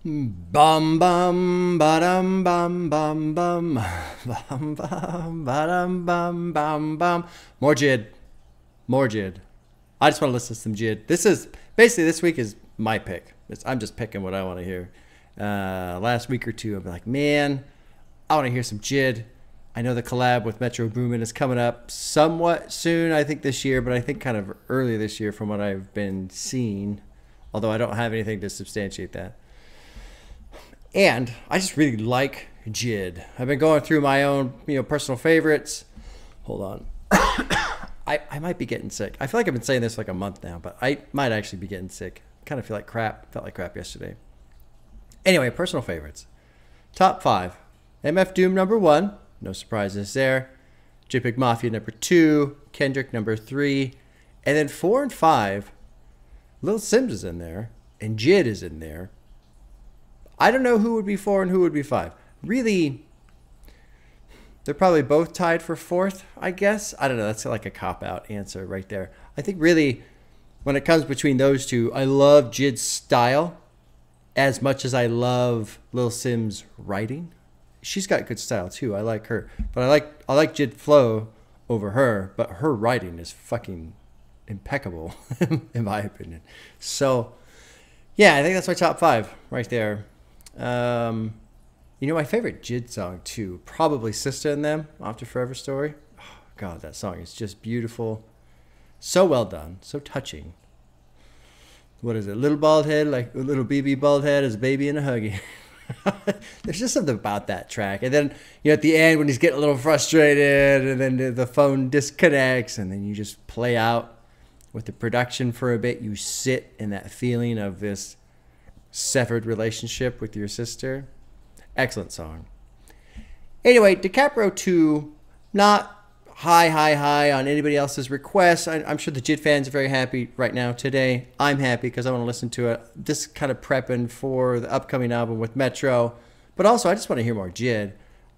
Bum bum ba-dum bum bum bum bum bum ba-dum bum bum bum. More JID. More JID. I just want to listen to some JID. This is basically, this week is my pick. I'm just picking what I want to hear. Last week or two, I'm like, man, I want to hear some JID. I know the collab with Metro Boomin is coming up somewhat soon, I think this year, but I think kind of early this year from what I've been seeing, although I don't have anything to substantiate that. And I just really like JID. I've been going through my own, personal favorites. Hold on. I might be getting sick. I feel like I've been saying this like a month now, but I might actually be getting sick. Kind of feel like crap. Felt like crap yesterday. Anyway, personal favorites. Top 5. MF Doom number 1. No surprises there. JPEG Mafia number 2. Kendrick number 3. And then 4 and 5. Lil Sims is in there. And JID is in there. I don't know who would be 4 and who would be 5. Really, they're probably both tied for 4th, I guess. I don't know. That's like a cop-out answer right there. I think really, when it comes between those two, I love JID's style as much as I love Lil Sim's writing. She's got good style too. I like her. But I like JID flow over her, but her writing is fucking impeccable in my opinion. So, yeah, I think that's my top 5 right there. My favorite JID song too, probably Sister and Them, After Forever Story. Oh, God, that song is just beautiful. So well done. So touching. What is it? Little bald head, like a little BB bald head as a baby in a huggy. There's just something about that track. And then, at the end when he's getting a little frustrated and then the phone disconnects and then you just play out with the production for a bit. You sit in that feeling of this severed relationship with your sister. Excellent song. Anyway, Dicaprio 2, not high on anybody else's request. I'm sure the JID fans are very happy right now today. I'm happy because I want to listen to it. This kind of prepping for the upcoming album with Metro. But also, I just want to hear more JID.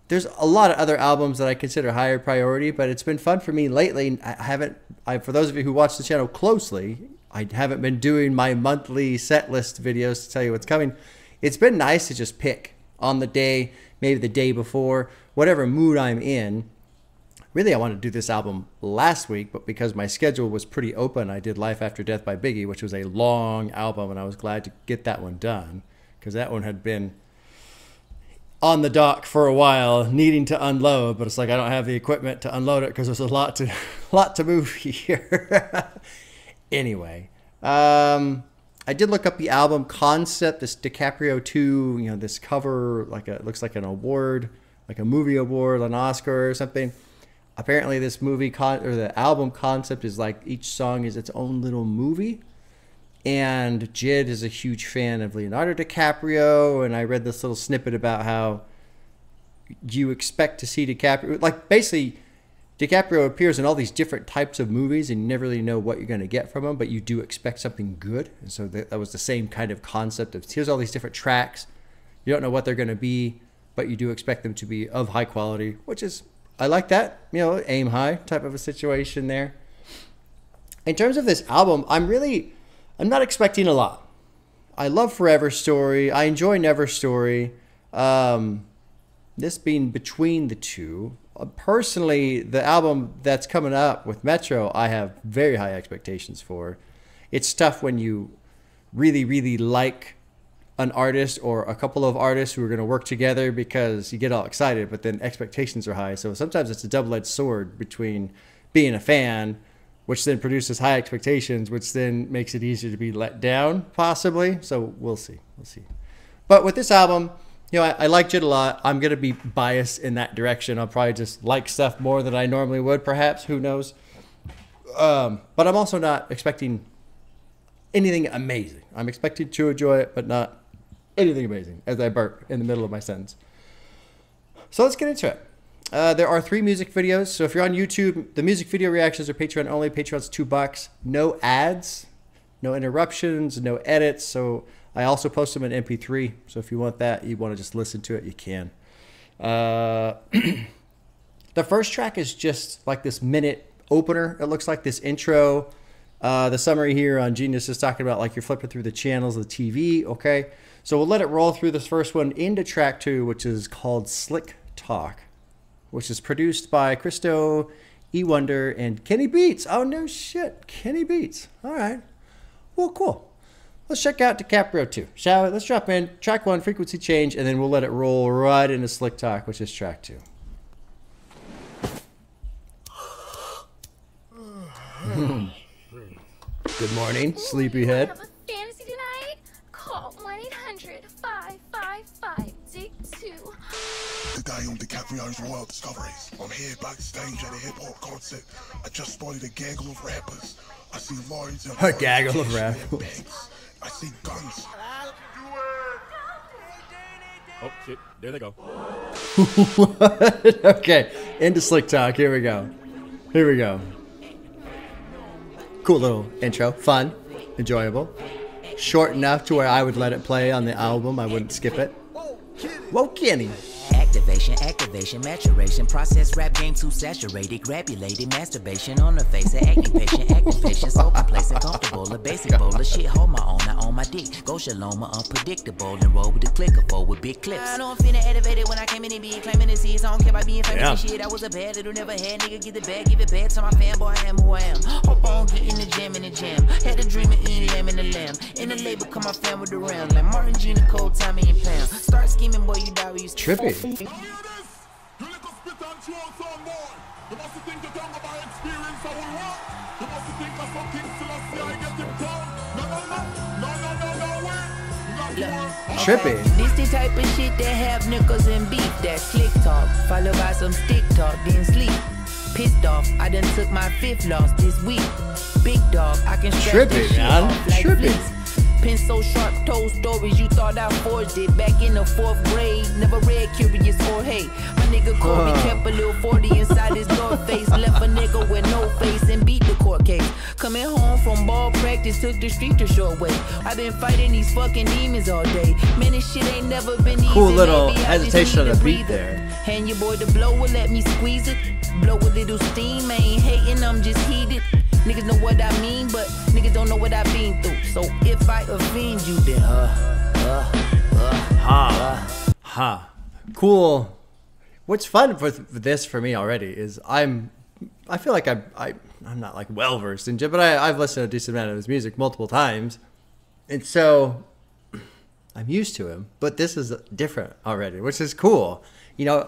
There's a lot of other albums that I consider higher priority, but it's been fun for me lately. For those of you who watch the channel closely, I haven't been doing my monthly set list videos to tell you what's coming. It's been nice to just pick on the day, maybe the day before, whatever mood I'm in. Really, I wanted to do this album last week, but because my schedule was pretty open, I did Life After Death by Biggie, which was a long album, and I was glad to get that one done because that one had been on the dock for a while, needing to unload, but it's like I don't have the equipment to unload it because there's a lot to move here. Anyway, I did look up the album concept, this Dicaprio 2, this cover, it looks like an award, like a movie award, an Oscar or something. Apparently this the album concept is like each song is its own little movie. And JID is a huge fan of Leonardo DiCaprio. And I read this little snippet about how you expect to see DiCaprio. Like basically DiCaprio appears in all these different types of movies and you never really know what you're going to get from him. But you do expect something good. And so that was the same kind of concept of here's all these different tracks. You don't know what they're going to be, but you do expect them to be of high quality, which is... I like that, aim high type of a situation there. In terms of this album, I'm not expecting a lot. I love Forever Story. I enjoy Never Story. This being between the two. Personally, the album that's coming up with Metro, I have very high expectations for. It's tough when you really, really like an artist or a couple of artists who are going to work together because you get all excited, but then expectations are high. So sometimes it's a double-edged sword between being a fan, which then produces high expectations, which then makes it easier to be let down, possibly. So we'll see. But with this album, I like JID a lot. I'm going to be biased in that direction. I'll probably just like stuff more than I normally would, perhaps. Who knows? But I'm also not expecting anything amazing. I'm expecting to enjoy it, but not anything amazing, as I burp in the middle of my sentence. So let's get into it. There are 3 music videos. So if you're on YouTube, the music video reactions are Patreon only. Patreon's $2. No ads, no interruptions, no edits. So I also post them in MP3. So if you want that, you want to just listen to it, you can. The first track is just like this minute opener. It looks like this intro. The summary here on Genius is talking about like you're flipping through the channels of the TV. Okay. So we'll let it roll through this first one into track 2, which is called Slick Talk, which is produced by Christo, E Wonder, and Kenny Beats. Oh, no shit. Kenny Beats. All right. Well, cool. Let's check out Dicaprio 2, shall we? Let's drop in track 1, Frequency Change, and then we'll let it roll right into Slick Talk, which is track 2. Good morning, sleepyhead. Have a fantasy tonight? Call 1-800-555-DIG2. Today on Dicaprio's Royal Discoveries, I'm here backstage at a hip-hop concert. I just spotted a gaggle of rappers. I see lorries and A gaggle of rappers. I see guns. Oh, shit. There they go. What? Okay, into Slick Talk. Here we go. Here we go. Cool little intro. Fun. Enjoyable. Short enough to where I would let it play on the album. I wouldn't skip it. Whoa, Kenny. Activation, maturation, process rap game too saturated, grabulated, masturbation on the face of acting patient, so complacent, comfortable, a basic bowl of shit, hold my own, I own my dick, go shalom, unpredictable, and roll with the clicker for with big clips. I know I'm feeling elevated when I came in and be claiming to see it, so I don't care about being famous and shit, I was a bad little never had, nigga, get the bag, give it back to my fanboy, I am who I am, hope I don't get in the jam, had a dream of eating lamb in the lamb, in the label come my fam with the round, like Martin, Gina, Cole, Tommy, and Pam, start scheming, boy, you die, you Trippy. You little spit and chew on some more. You must think you're talking about experience I will work. You must think that's some king till I see I get him down. No, Trippy. This the type of shit that have niggas and beef. That slick talk, followed by some stick talk, then sleep. Pissed off, I done took my 5th loss this week. Big dog, I can stretch this shit off like fleece. Pen so sharp, told stories you thought I forged it. Back in the 4th grade, never read Curious or Hate. My nigga Corby kept a little 40 inside his door face. Left a nigga with no face and beat the court case. Coming home from ball practice, took the street the short way. I've been fighting these fucking demons all day. Man, this shit ain't never been easy. Cool little Maybe hesitation on the beat there. Hand your boy the blower, let me squeeze it. Blow a little steam, I ain't hating, I'm just heated. Niggas know what I mean, but niggas don't know what I've been through. So if I offend you, then Cool. What's fun for this for me already is I feel like I'm not like well versed in it, but I've listened to a decent amount of his music multiple times, and so I'm used to him. But this is different already, which is cool. You know,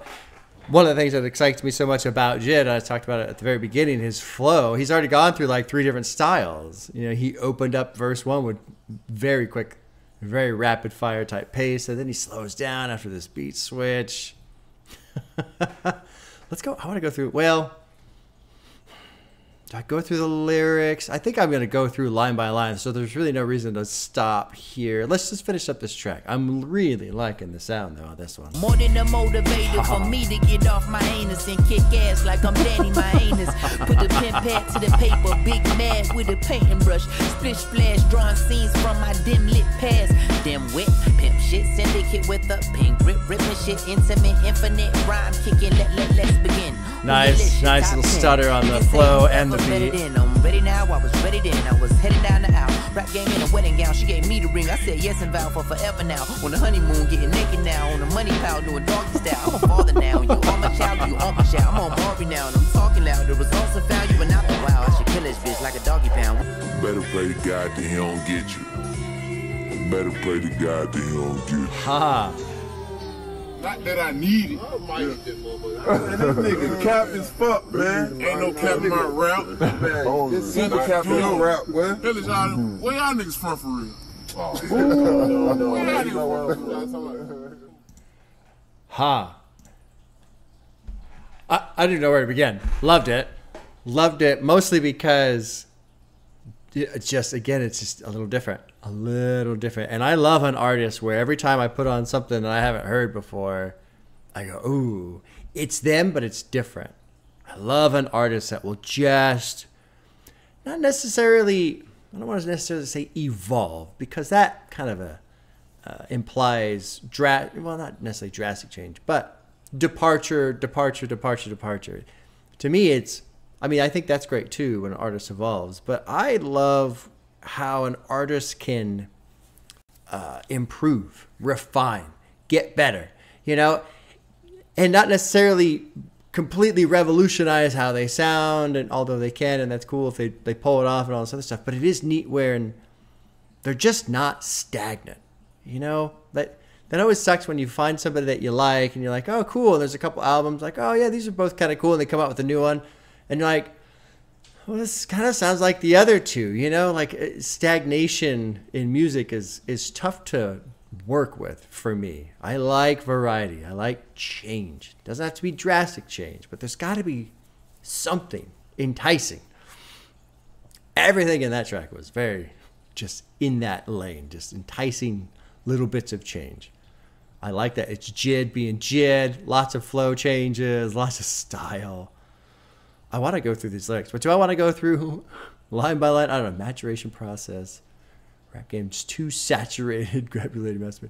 one of the things that excites me so much about JID, I talked about it at the very beginning, his flow. He's already gone through like 3 different styles. You know, he opened up verse 1 with very quick, very rapid fire type pace, and then he slows down after this beat switch. Let's go. I want to go through, well, do I go through the lyrics? I think I'm going to go through line by line, so there's really no reason to stop here. Let's just finish up this track. I'm really liking the sound, though, on this one. more than a motivator for me to get off my anus and kick ass like I'm Danny my anus. Put the pen pad to the paper, big mad with a painting brush. Splish splash, drawing scenes from my dim lit past. Dim wit, pimp shit, syndicate with a pink grip, ripping shit, intimate, infinite rhyme kicking. Let's begin. Nice little stutter on the flow and the beat. I'm ready now, I was ready then. I was heading down the aisle. Rap game in a wedding gown. She gave me the ring. I said yes and vow for forever now. On the honeymoon, getting naked now. On the money pile, doing doggy style. I'm a father now. You are my child, you are my child. I'm on Barbie now, and I'm talking loud. The results are found. You are not the wow. I should kill this bitch like a doggy pound. Better pray to God that he don't get you. Better pray to God that he don't get you. Ha. Not that I need it. Man, this nigga cap as fuck, man. Ain't no cap in my rap. This super cap in your rap, boy. Where y'all niggas from for real? Ha. I didn't know where to begin. Loved it. Loved it mostly because it's just a little different. A little different. And I love an artist where every time I put on something that I haven't heard before, I go, ooh, it's them, but it's different. I love an artist that will just not necessarily, I don't want to necessarily say evolve, because that kind of implies, well, not necessarily drastic change, but departure. To me, I think that's great too when an artist evolves, but I love how an artist can improve, refine, get better, you know, and not necessarily completely revolutionize how they sound, and although they can, and that's cool if they pull it off and all this other stuff, but it is neat where they're just not stagnant, you know. That always sucks when you find somebody that you like and you're like, oh cool, and there's a couple albums like, oh yeah, these are both kind of cool, and they come out with a new one and you're like, well, this kind of sounds like the other two, you know. Like stagnation in music is tough to work with for me. I like variety. I like change. It doesn't have to be drastic change, but there's got to be something enticing. Everything in that track was very just in that lane, just enticing little bits of change. I like that. It's JID being JID, lots of flow changes, lots of style. I want to go through these lyrics, but do I want to go through line by line? I don't know. Maturation process. Rap game's too saturated. Grab your lady masturbate.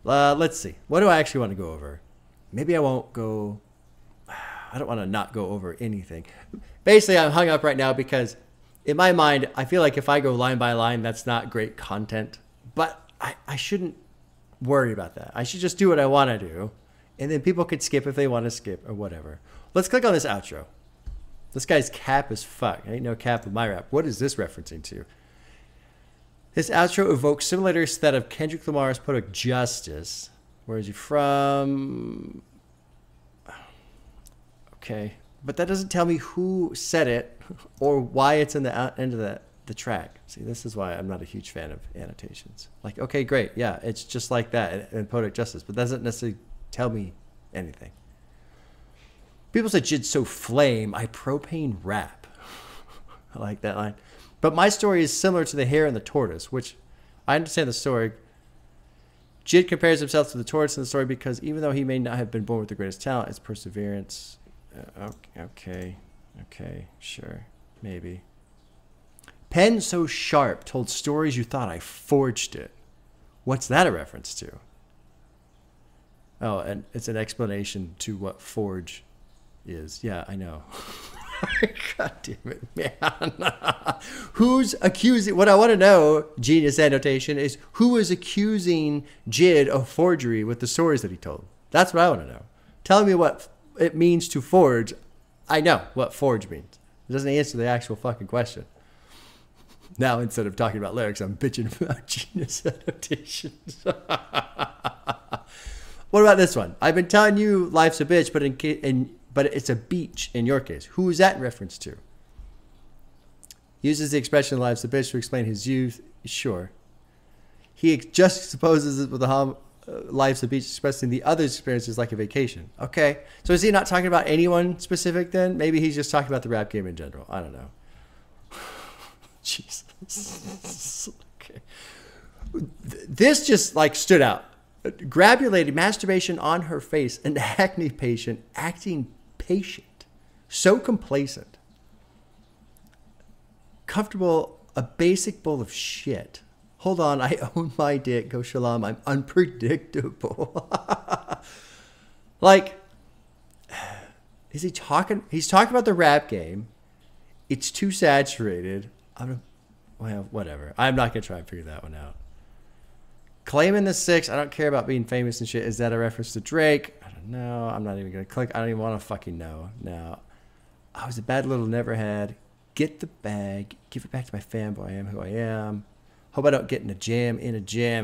Let's see. What do I actually want to go over? Maybe I won't go. I don't want to not go over anything. Basically, I'm hung up right now because in my mind, I feel like if I go line by line, that's not great content. But I shouldn't worry about that. I should just do what I want to do. And then people could skip if they want to skip or whatever. Let's click on this outro. This guy's cap as fuck. Ain't no cap in my rap. What is this referencing to? This outro evokes similar to that of Kendrick Lamar's Poetic Justice. Where is he from? Okay. But that doesn't tell me who said it or why it's in the end of the track. See, this is why I'm not a huge fan of annotations. Like, okay, great. Yeah, it's just like that in Poetic Justice. But that doesn't necessarily tell me anything. People said JID's so flame, I propane rap. I like that line. But my story is similar to the hare and the tortoise, which I understand the story. JID compares himself to the tortoise in the story because even though he may not have been born with the greatest talent, it's perseverance. Okay, sure, maybe. Pen so sharp told stories you thought I forged it. What's that a reference to? Oh, and it's an explanation to what forge is. Yeah, I know. God damn it, man. Who's accusing? What I want to know, genius annotation, is who is accusing JID of forgery with the stories that he told? That's what I want to know. Tell me what it means to forge. I know what forge means. It doesn't answer the actual fucking question. Now, instead of talking about lyrics, I'm bitching about genius annotations. What about this one? I've been telling you life's a bitch, but it's a beach in your case. Who is that in reference to? Uses the expression life's a bitch to explain his youth. Sure. He just supposes it with the life's a beach, expressing the other experiences like a vacation. Okay. So is he not talking about anyone specific then? Maybe he's just talking about the rap game in general. I don't know. Jesus. Okay. This just like stood out. Grab your lady, masturbation on her face, an acne patient, acting patient, so complacent, comfortable, a basic bowl of shit. Hold on, I own my dick, go shalom, I'm unpredictable. Like, is he talking? He's talking about the rap game. It's too saturated. Well, whatever. I'm not going to try and figure that one out. Claiming the 6, I don't care about being famous and shit. Is that a reference to Drake? I don't know. I'm not even going to click. I don't even want to fucking know. Now, I was a bad little never had. Get the bag. Give it back to my fanboy. I am who I am. Hope I don't get in a jam.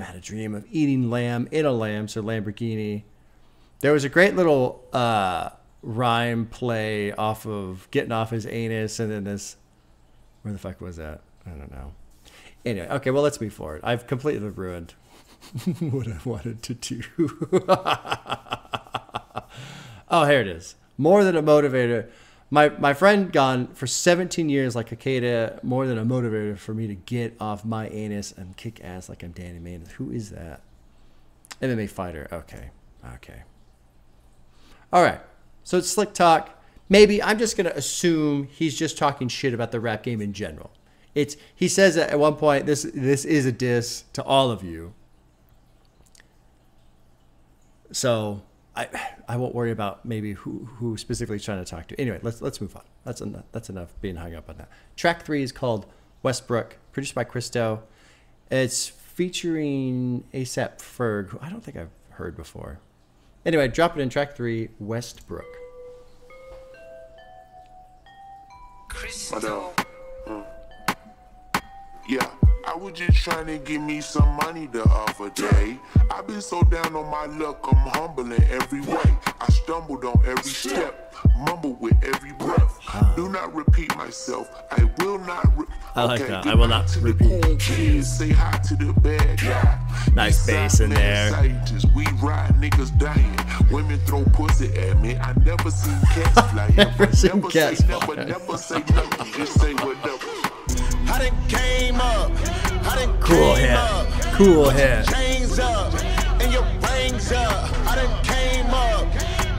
Had a dream of eating lamb in a lamb. So Lamborghini. There was a great little rhyme play off of getting off his anus. And then this. Where the fuck was that? I don't know. Anyway. Okay. Well, let's move forward. I've completely ruined what I wanted to do. Oh, here it is. More than a motivator. My friend gone for 17 years like Cicada. More than a motivator for me to get off my anus and kick ass like I'm Danny Maynard. Who is that? MMA fighter. Okay. All right. So it's slick talk. Maybe I'm just going to assume he's just talking shit about the rap game in general. He says that at one point, this is a diss to all of you. So I won't worry about maybe who specifically he's trying to talk to. Anyway, let's move on. That's enough being hung up on that. Track 3 is called Westbrook, produced by Christo. It's featuring ASAP Ferg, who I don't think I've heard before. Anyway, drop it in track 3, Westbrook. Yeah, I was just trying to give me some money the other day. I've been so down on my luck, I'm humble in every way. I stumbled on every step, mumble with every breath. Do not repeat myself, I will not I like that. I will not repeat. Kids, say hi to the bad guy. Nice bass in there. We ride niggas dying. Women throw pussy at me. I never seen cats fly. Never seen cats fly. Never say nothing. Just say whatever. I done came up. I done cool came head. Up. Cool head. Chains up and your rings up. I done came up.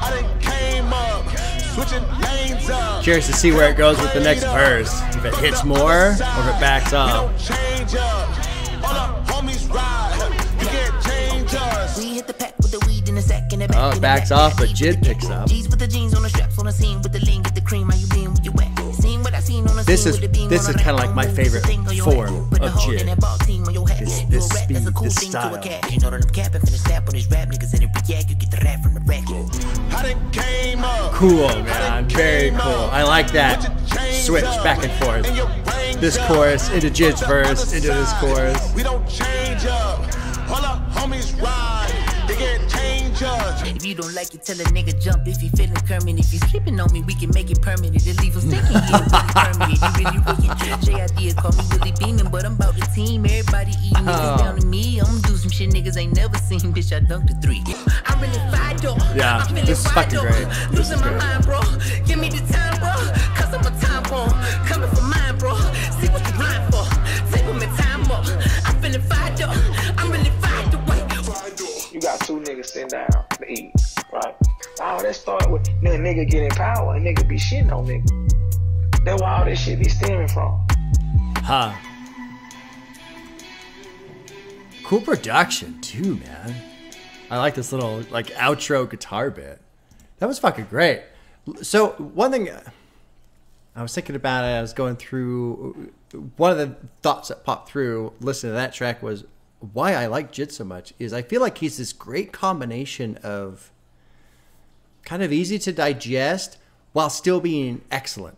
I done came up. Switching lanes up. Curious to see where it goes with the next verse. If it hits more or if it backs off. We hit the pack with the weed in the sack in the back. Oh, it backs off, but JID picks up. G's with the jeans on the straps on the scene with the lean, get the cream. How you been with your wet? Seen what I seen on the This is kind of like my favorite form of JID. This speed, this style. You know that I'm capping for the snap on these rap niggas and if react, you get the rap from the record. Cool, man. Very cool. I like that switch back and forth. This chorus into JID's verse, into this chorus. We don't change up. All our homies ride. They get change up. If you don't like it, tell a nigga jump. If you feeling Kermit, if you sleeping on me, we can make it permanent. To leave him sticking, yeah, really permanent. You really wicked. JID call me really beaming, but I'm about the team. Everybody eating niggas down to me. I'm gonna do some shit niggas ain't never seen. Bitch, I dunked a 3. I'm really fired up. Yeah, this is fucking great. This is great. My mind, bro. Give me the time, bro. Cause I'm a time bomb. Coming for mine, bro. See what you blind for. Take with my time up. I'm feeling fired up. I'm really fired up. You got 2 niggas sitting down to eat, right? Oh, that start with nigga get in power and nigga be shitting on nigga. That's where all this shit be stemming from. Huh. Cool production too, man. I like this little like outro guitar bit. That was fucking great. So one thing I was thinking about it, I was going through, one of the thoughts that popped through listening to that track was why I like JID so much is I feel like he's this great combination of kind of easy to digest while still being excellent.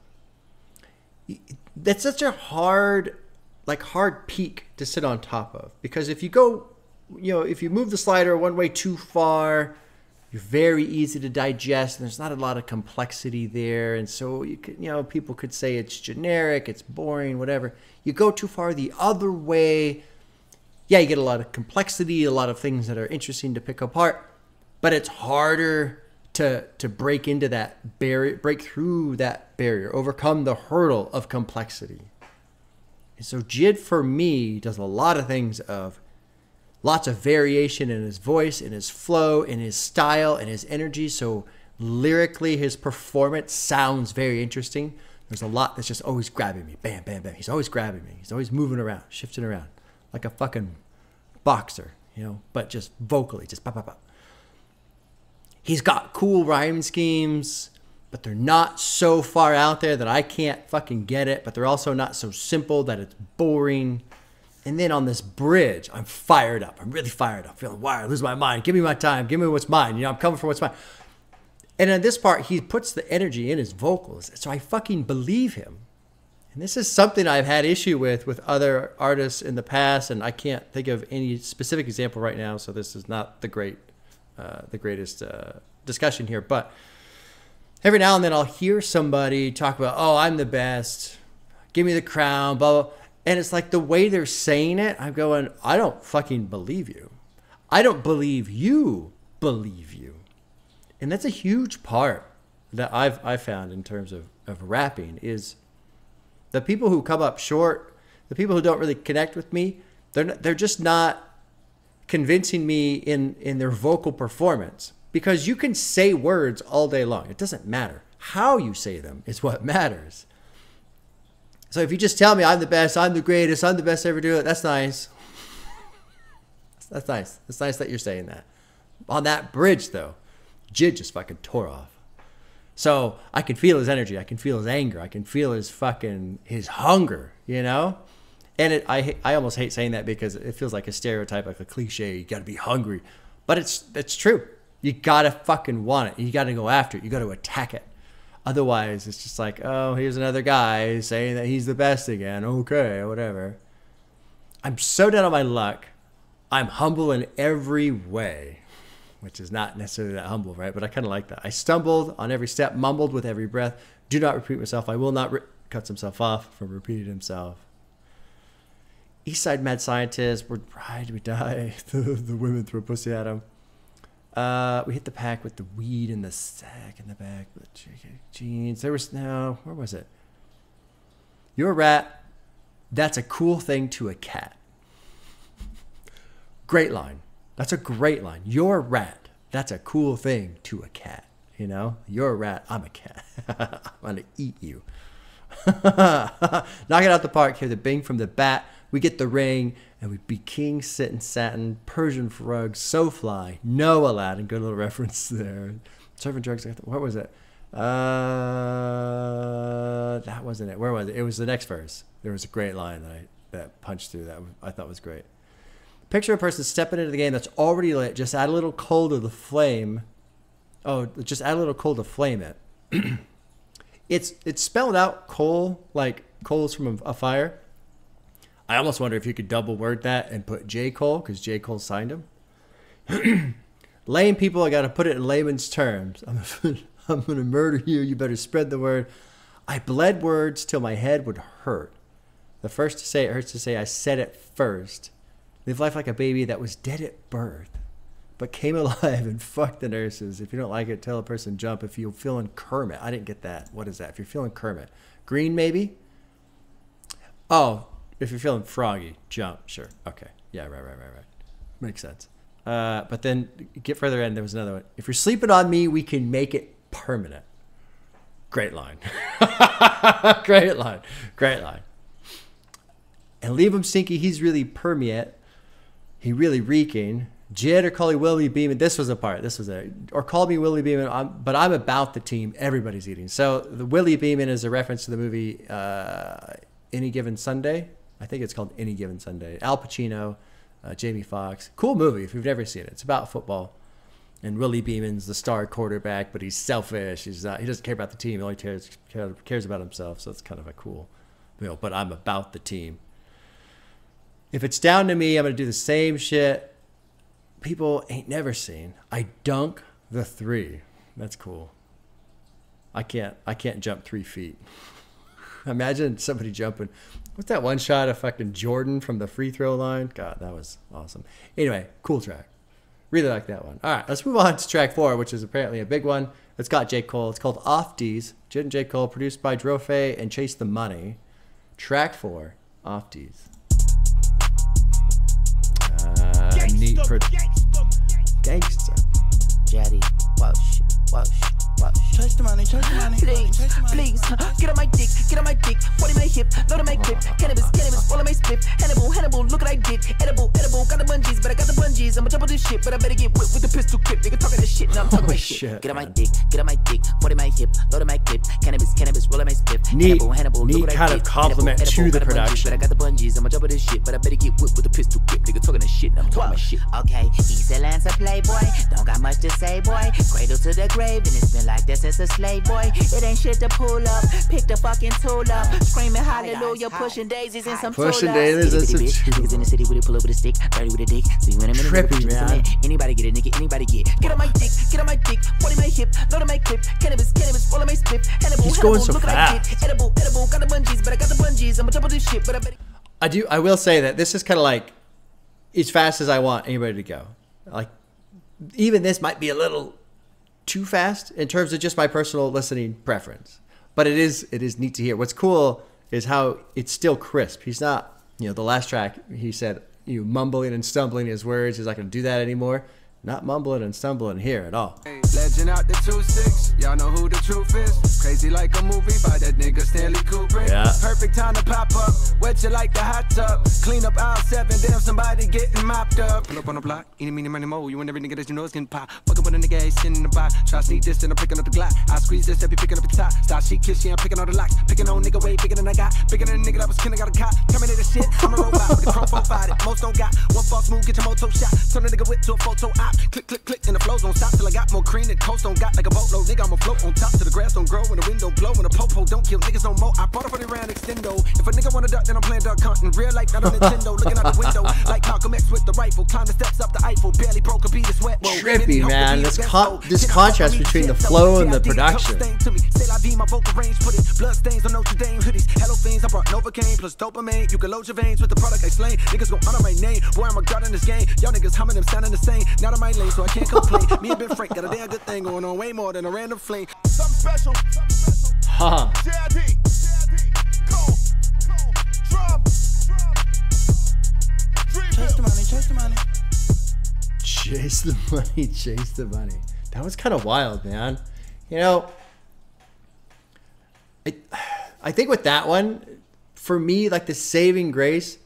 That's such a hard peak to sit on top of, because if you go, if you move the slider one way too far, you're very easy to digest and there's not a lot of complexity there. And so you could, people could say it's generic, it's boring, whatever. You go too far the other way, yeah, you get a lot of complexity, a lot of things that are interesting to pick apart, but it's harder to break into that barrier, break through that barrier, overcome the hurdle of complexity. And so JID for me does a lot of things of lots of variation in his voice, in his flow, in his style, and his energy. So lyrically, his performance sounds very interesting. There's a lot that's just always grabbing me. Bam, bam, bam. He's always grabbing me. He's always moving around, shifting around. Like a fucking boxer, but just vocally, just pop, pop, pop. He's got cool rhyme schemes, but they're not so far out there that I can't fucking get it, but they're also not so simple that it's boring. And then on this bridge, I'm fired up. I'm really fired up. I'm feeling wired, lose my mind. Give me my time. Give me what's mine. I'm coming for what's mine. And in this part, he puts the energy in his vocals, so I fucking believe him. And this is something I've had issue with other artists in the past, and I can't think of any specific example right now, so this is not the greatest discussion here. But every now and then I'll hear somebody talk about, oh, I'm the best, give me the crown, blah, blah. And it's like the way they're saying it, I'm going, I don't fucking believe you. I don't believe you believe you. And that's a huge part that I've found in terms of rapping is the people who come up short, the people who don't really connect with me, they're just not convincing me in their vocal performance. Because you can say words all day long. It doesn't matter. How you say them is what matters. So if you just tell me I'm the best, I'm the greatest, I'm the best to ever do it, that's nice. That's nice. It's nice that you're saying that. On that bridge, though, JID just fucking tore off. So I can feel his energy. I can feel his anger. I can feel his hunger, And I almost hate saying that because it feels like a stereotype, like a cliche. You got to be hungry. But it's true. You got to fucking want it. You got to go after it. You got to attack it. Otherwise, it's just like, oh, here's another guy saying that he's the best again. Okay, whatever. I'm so down on my luck. I'm humble in every way, which is not necessarily that humble, right? But I kind of like that. I stumbled on every step, mumbled with every breath. Do not repeat myself. I will not cuts himself off from repeating himself. Eastside Mad Scientist. We're ride, we die. The women throw pussy at him. We hit the pack with the weed in the sack in the back. The jeans. There was no. Where was it? You're a rat. That's a cool thing to a cat. Great line. That's a great line. You're a rat. That's a cool thing to a cat. You know? You're a rat. I'm a cat. I'm going to eat you. Knock it out the park. Hear the bing from the bat. We get the ring. And we be king, sit satin, Persian rug, so fly. No Aladdin. Good little reference there. Serving drugs. What was it? That wasn't it. Where was it? It was the next verse. There was a great line that punched through that I thought was great. Picture a person stepping into the game that's already lit. Just add a little coal to the flame. Oh, just add a little coal to flame it. It's spelled out coal, like coals from a fire. I almost wonder if you could double word that and put J. Cole, because J. Cole signed him. Lame people, I got to put it in layman's terms. I'm going to murder you. You better spread the word. I bled words till my head would hurt. The first to say it hurts to say I said it first. Live life like a baby that was dead at birth, but came alive and fucked the nurses. If you don't like it, tell a person jump. If you're feeling Kermit. I didn't get that. What is that? If you're feeling Kermit. Green, maybe? Oh, if you're feeling Froggy, jump. Sure. Okay. Yeah, right. Makes sense. But then get further in, there was another one. If you're sleeping on me, we can make it permanent. Great line. Great line. And leave him stinky. He's really permeate. He really reeking. JID or call me Willie Beeman. This was a part. This was a. Or call me Willie Beeman. But I'm about the team. Everybody's eating. So the Willie Beeman is a reference to the movie Any Given Sunday. I think it's called Any Given Sunday. Al Pacino, Jamie Foxx. Cool movie if you've never seen it. It's about football. And Willie Beeman's the star quarterback, but he's selfish. He doesn't care about the team. He only cares about himself. So it's kind of a cool deal. But I'm about the team. If it's down to me, I'm going to do the same shit people ain't never seen. I dunk the 3. That's cool. I can't jump 3 feet. Imagine somebody jumping. What's that one shot of fucking Jordan from the free throw line? God, that was awesome. Anyway, cool track. Really like that one. All right, let's move on to track 4, which is apparently a big one. It's got J. Cole. It's called Off Deez. JID and J. Cole, produced by Drofe and Chase the Money. Track 4, Off Deez. Neat for gangster. Jetty, Welsh. Chase the money, please, get on my dick, 40 my hip, load of my clip, cannabis, all of my split, Hannibal, look what I did, edible, got the bungees, but I got the bungees, I'ma jump on this shit, but I better get whipped with the pistol clip, nigga talking this shit, now I'm talking about shit. Get on my dick, 40 my hip, load of my clip, cannabis, roll of my split, Hannibal, neat look what I kind did, of compliment to the production. But I got the bungees, I'ma jump on this shit, but I better get whipped with the pistol clip, nigga talking this shit, now I'm talking about shit. Okay, East Lancer playboy, don't got much to say, boy. Cradle to the grave, and it's been like this since a slave boy. It ain't shit to pull up, pick the fucking tool up, screaming hallelujah, pushing daisies and some pushing daisies and some niggas in the city with a pull up with a stick, dirty with a dick. See you in a minute. Trippy, man. Anybody get it, nigga, anybody get on my dick, 40 my hip, load of my clip, cannabis, all of my split, He's going so fast. Edible, got the bungees, but I got the bungees, I'ma jump on this shit, but I better. I will say that this is kind of like as fast as I want anybody to go. Like, even this might be a little too fast in terms of just my personal listening preference, but it is neat to hear. What's cool is how it's still crisp. He's not, the last track he said, mumbling and stumbling his words. He's not going to do that anymore. Not mumbling and stumbling here at all. Legend out the 2-6, y'all know who the truth is. Crazy like a movie by that nigga Stanley Kubrick. Yeah. Perfect time to pop up, wet you like the hot tub. Clean up aisle 7, damn somebody getting mopped up. Pull up on the block, eeny, meeny, money, mo. You and every nigga that you know is getting pop. Fucking with a nigga, ain't sitting in the box. Try to sneak this, then I'm picking up the Glock. I squeeze this, they be picking up the top. Style she kiss, she, I'm picking all the locks. Picking on nigga way bigger than I got. Bigger than a nigga that was kin, I got a cop. Terminator shit, I'm a robot with the chrome fighted. Most don't got one false move, get your moto shot. Turn a nigga whip to a photo op. Click, click, click, and the flows don't stop till I got more cream than coast don't got like a boatload. Nigga, I'm a float on top till the grass don't grow and the wind don't blow and the popo don't kill niggas on mo. I bought a 40 round extendo. If a nigga wanna duck, then I'm playing duck hunting. Real life, not on Nintendo. Looking out the window like Malcolm X with the rifle. Climb the steps up the Eiffel. Barely broke a beat of sweat. Trippy, man. This contrast between the flow and the production. My vocal range put it blood stains on Notre Dame hoodies. Hello fiends, I brought Novocaine plus dopamine. You can load your veins with the product I slain. Niggas gon' honor my name. Boy, I'm a god in this game. Y'all niggas humming them sounding the same. Not on my lane, so I can't complain. Me and Ben Frank got a damn good thing going on, way more than a random fling. Something special. Huh. JID. Drum. Chase the money, chase the money. Chase the money, chase the money. That was kind of wild, man. You know, I think with that one, for me, like the saving grace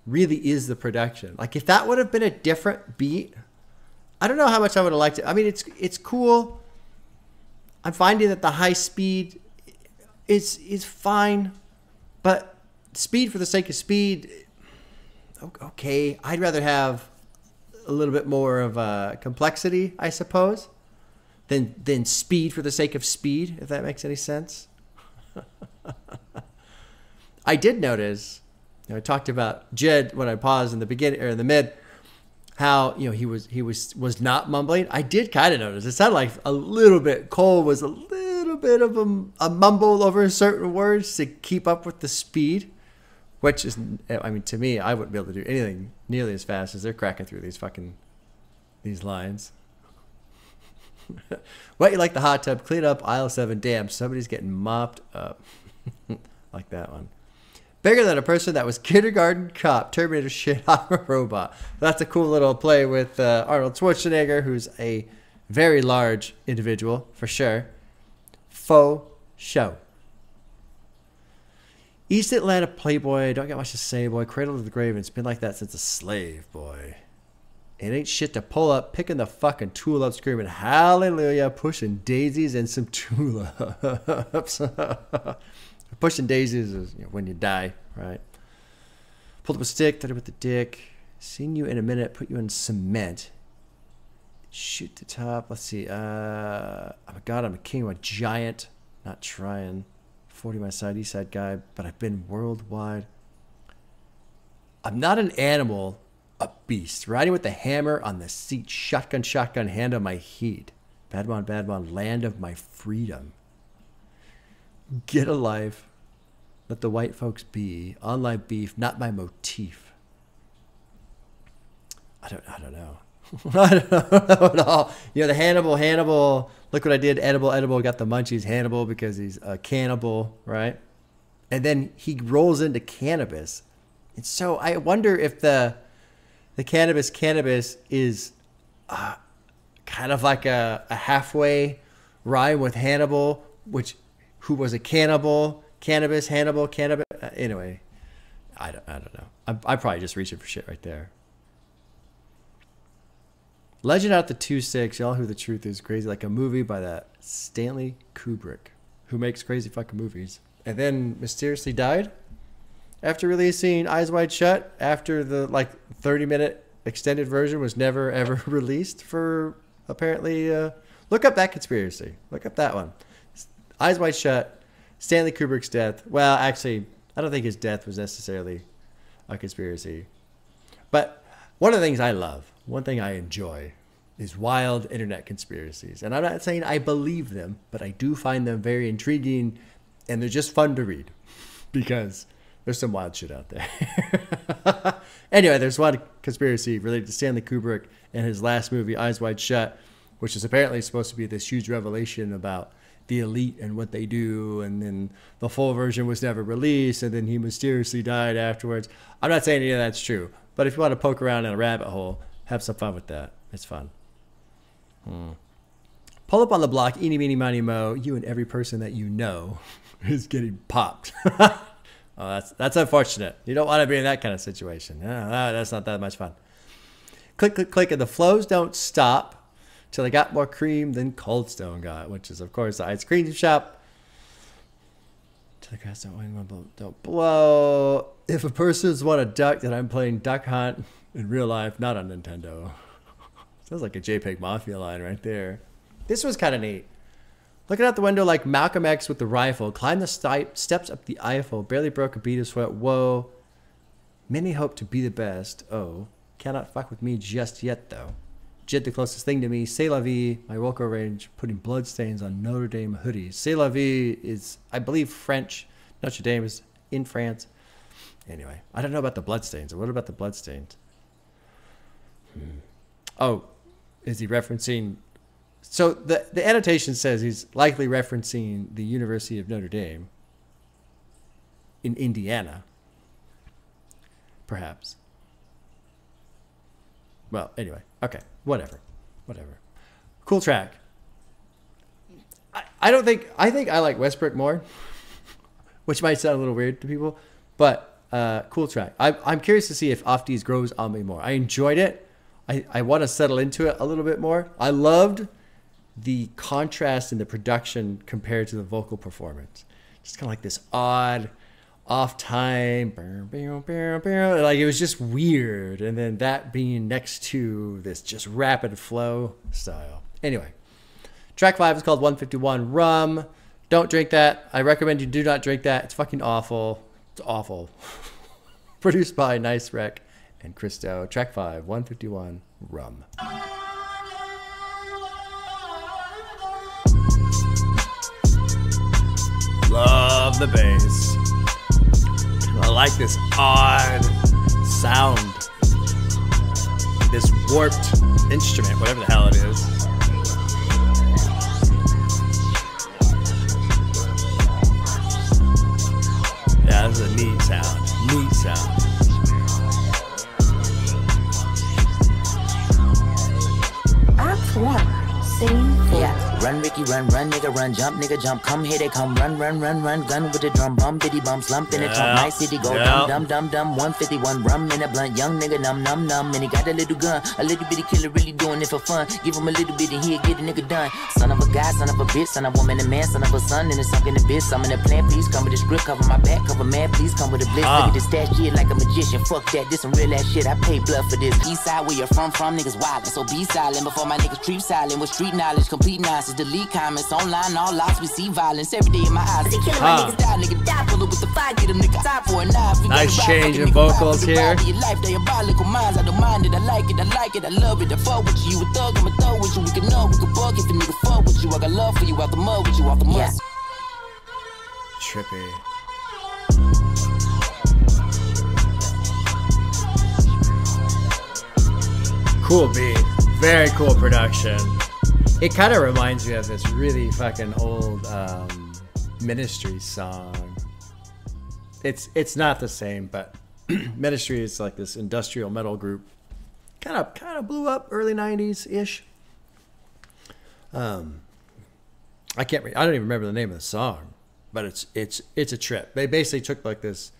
really is the production. Like if that would have been a different beat, I don't know how much I would have liked it. I mean, it's cool. I'm finding that the high speed is fine, but speed for the sake of speed, okay. I'd rather have a little bit more of a complexity, I suppose, than speed for the sake of speed, if that makes any sense. I did notice, I talked about JID when I paused in the beginning or in the mid, how he was not mumbling. I did kind of notice it sounded like a little bit. Cole was a little bit of a mumble over certain words to keep up with the speed, which is, I mean, to me, I wouldn't be able to do anything nearly as fast as they're cracking through these lines. What you like the hot tub? Clean up aisle 7. Damn, somebody's getting mopped up. Like that one. Bigger than a person that was kindergarten cop. Terminator shit, I'm a robot. That's a cool little play with Arnold Schwarzenegger, who's a very large individual, for sure. Faux show. East Atlanta playboy. Don't got much to say, boy. Cradle to the grave. It's been like that since a slave, boy. It ain't shit to pull up, picking the fucking tool up, screaming hallelujah, pushing daisies and some tulips. Pushing daisies is when you die, right? Pulled up a stick, threaded with the dick. Seen you in a minute, put you in cement. Shoot the top. Let's see. I'm a god, I'm a king, I'm a giant. Not trying. 40 my side, east side guy, but I've been worldwide. I'm not an animal. A beast, riding with the hammer on the seat, shotgun, hand on my heat. Bad man, land of my freedom. Get a life, let the white folks be. Online beef, not my motif. I don't know. I don't know at all. The Hannibal, look what I did, edible, got the munchies, Hannibal, because he's a cannibal, right? And then he rolls into cannabis. And so I wonder if the cannabis is kind of like a halfway rhyme with Hannibal, who was a cannibal, cannabis, Hannibal, cannabis. Anyway, I don't know. I'm probably just reaching for shit right there. Legend out the 2-6, y'all who the truth is crazy, like a movie by that Stanley Kubrick, who makes crazy fucking movies, and then mysteriously died after releasing Eyes Wide Shut, after the 30-minute extended version was never ever released for apparently. Look up that conspiracy. Look up that one. Eyes Wide Shut, Stanley Kubrick's death. Well, actually, I don't think his death was necessarily a conspiracy. But one of the things I love, one thing I enjoy, is wild internet conspiracies. And I'm not saying I believe them, but I do find them very intriguing, and they're just fun to read because there's some wild shit out there. Anyway, there's one conspiracy related to Stanley Kubrick and his last movie, Eyes Wide Shut, which is apparently supposed to be this huge revelation about the elite and what they do, and then the full version was never released, and then he mysteriously died afterwards. I'm not saying any of that's true, but if you want to poke around in a rabbit hole, have some fun with that. It's fun. Pull up on the block, eeny, meeny, miny, mo. You and every person that you know is getting popped. Oh, that's unfortunate. You don't want to be in that kind of situation. That's not that much fun. Click, click, click, and the flows don't stop till I got more cream than Cold Stone got, which is, of course, the ice cream shop. Till the grass don't blow. If a person's want a duck, then I'm playing Duck Hunt in real life, not on Nintendo. Sounds like a JPEG Mafia line right there. This was kind of neat. Looking out the window like Malcolm X with the rifle. Climbed the steps up the Eiffel. Barely broke a beat of sweat. Whoa. Many hope to be the best. Oh. Cannot fuck with me just yet, though. JID the closest thing to me. C'est la vie. My vocal range. Putting bloodstains on Notre Dame hoodies. C'est la vie is, I believe, French. Notre Dame is in France. Anyway. I don't know about the bloodstains. What about the bloodstains? Oh. Is he referencing... So the annotation says he's likely referencing the University of Notre Dame in Indiana, perhaps. Well, anyway, okay, whatever. Cool track. I think I like Westbrook more, which might sound a little weird to people, but cool track. I'm curious to see if Off Deez grows on me more. I enjoyed it. I want to settle into it a little bit more. I loved the contrast in the production compared to the vocal performance. Just kind of like this odd off time, like it was just weird, and then that being next to this just rapid flow style. Anyway, track 5 is called 151 Rum. Don't drink that. I recommend you do not drink that. It's fucking awful. It's awful. Produced by Nice Rec and Christo. Track 5, 151 Rum. Love the bass. I like this odd sound. This warped instrument, whatever the hell it is. Yeah, this is a neat sound. Neat sound. Act 1, scene 4. Yeah. Run, Ricky, run, nigga, run, jump, come, here they come, run, gun with the drum, bum, bitty bum, slump in the trunk, nice city, go, dumb, 151, rum in a blunt, young nigga, numb, and he got a little gun, a little bitty killer, really doing it for fun, give him a little bit and he'll get a nigga done, son of a guy, son of a bitch, son of a woman, a man, son of a son, and it's sunk in the bitch, I'm in the plan, please come with the script, cover my back, cover man, please come with a blitz, look at this stash shit like a magician, fuck that, this some real ass shit, I pay blood for this, east side where you're from, niggas wildin', so be silent, before my niggas creep silent, with street knowledge, complete nonsense, delete comments online, all lost, we see violence every day in my eyes. They killing my niggas, die, nigga, die, pull up with the fire, get them nigga, time for a knife. Nice change in vocals here. Life, diabolical minds, I don't mind it, I like it, I love it, I fuck with you, you a thug, I'm a thug with you, we can know, we can bug if a nigga fuck with you, I got love for you, out the mud with you, off the mud. Trippy. Cool beat, very cool production. It kind of reminds me of this really fucking old Ministry song. It's not the same, but Ministry is like this industrial metal group. Kind of blew up early 90s ish. I don't even remember the name of the song, but it's a trip. They basically took like this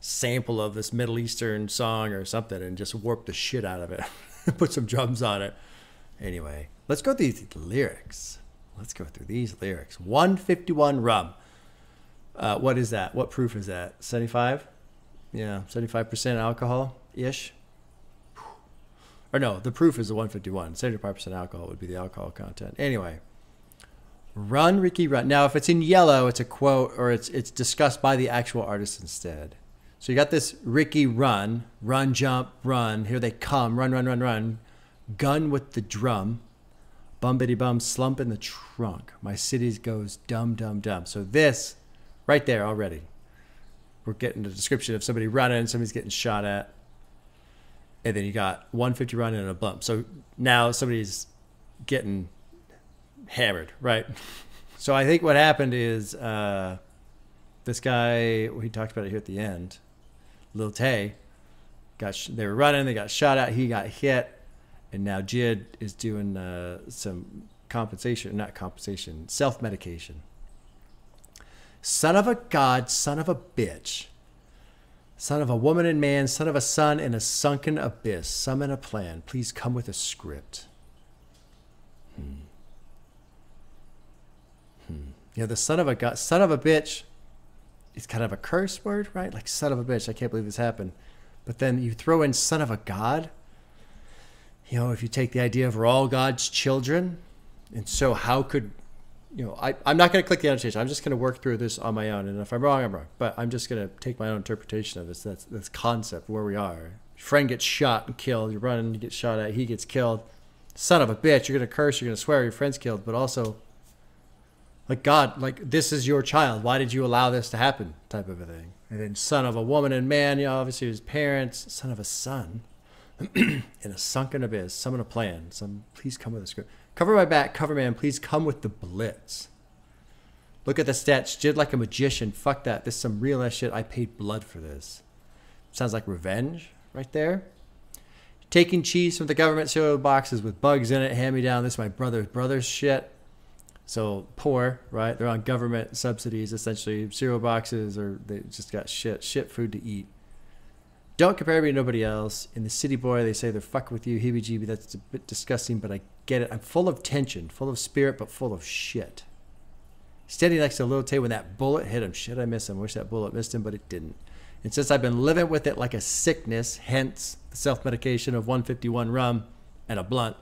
sample of this Middle Eastern song or something and just warped the shit out of it. Put some drums on it. Anyway, let's go through these lyrics. 151 Rum. What is that? What proof is that? 75? Yeah, 75% alcohol-ish. Or no, the proof is the 151. 75% alcohol would be the alcohol content. Anyway, run, Ricky, run. Now, if it's in yellow, it's a quote, or it's discussed by the actual artist instead. So you got this Ricky run, jump, run. Here they come, run. Gun with the drum. Bum bitty bum, slump in the trunk. My city goes dumb. So this, right there already, we're getting the description of somebody running, somebody's getting shot at. And then you got 150 running and a bump. So now somebody's getting hammered, right? So I think what happened is this guy, he talked about it here at the end, Lil Tay, they were running, they got shot at, he got hit. And now JID is doing some self-medication. Son of a god, son of a bitch. Son of a woman and man, son of a son in a sunken abyss. Summon a plan. Please come with a script. You know, the son of a god, son of a bitch is kind of a curse word, right? Like son of a bitch. I can't believe this happened. But then you throw in son of a god. You know, if you take the idea of we're all God's children. And so how could, you know, I'm not going to click the annotation. I'm just going to work through this on my own. And if I'm wrong, I'm wrong. But I'm just going to take my own interpretation of this. That's this concept, where we are. Your friend gets shot and killed. You're running, you get shot at. He gets killed. Son of a bitch. You're going to curse. You're going to swear your friend's killed. But also, like, God, like, this is your child. Why did you allow this to happen? Type of a thing. And then son of a woman and man. You know, obviously his parents. Son of a son. In a sunken abyss. Summon a plan. Please come with a script. Cover my back, cover man, please come with the blitz. Look at the stats. JID like a magician. Fuck that. This is some real ass shit. I paid blood for this. Sounds like revenge right there. Taking cheese from the government cereal boxes with bugs in it. Hand me down. This is my brother's shit. So poor, right? They're on government subsidies, essentially. Cereal boxes, or they just got shit food to eat. Don't compare me to nobody else. In the city boy, they say they're fucking with you. Heebie-jeebie, that's a bit disgusting, but I get it. I'm full of tension, full of spirit, but full of shit. Standing next to Lil Tay when that bullet hit him. Shit, I miss him. Wish that bullet missed him, but it didn't. And since I've been living with it like a sickness, hence the self-medication of 151 rum and a blunt,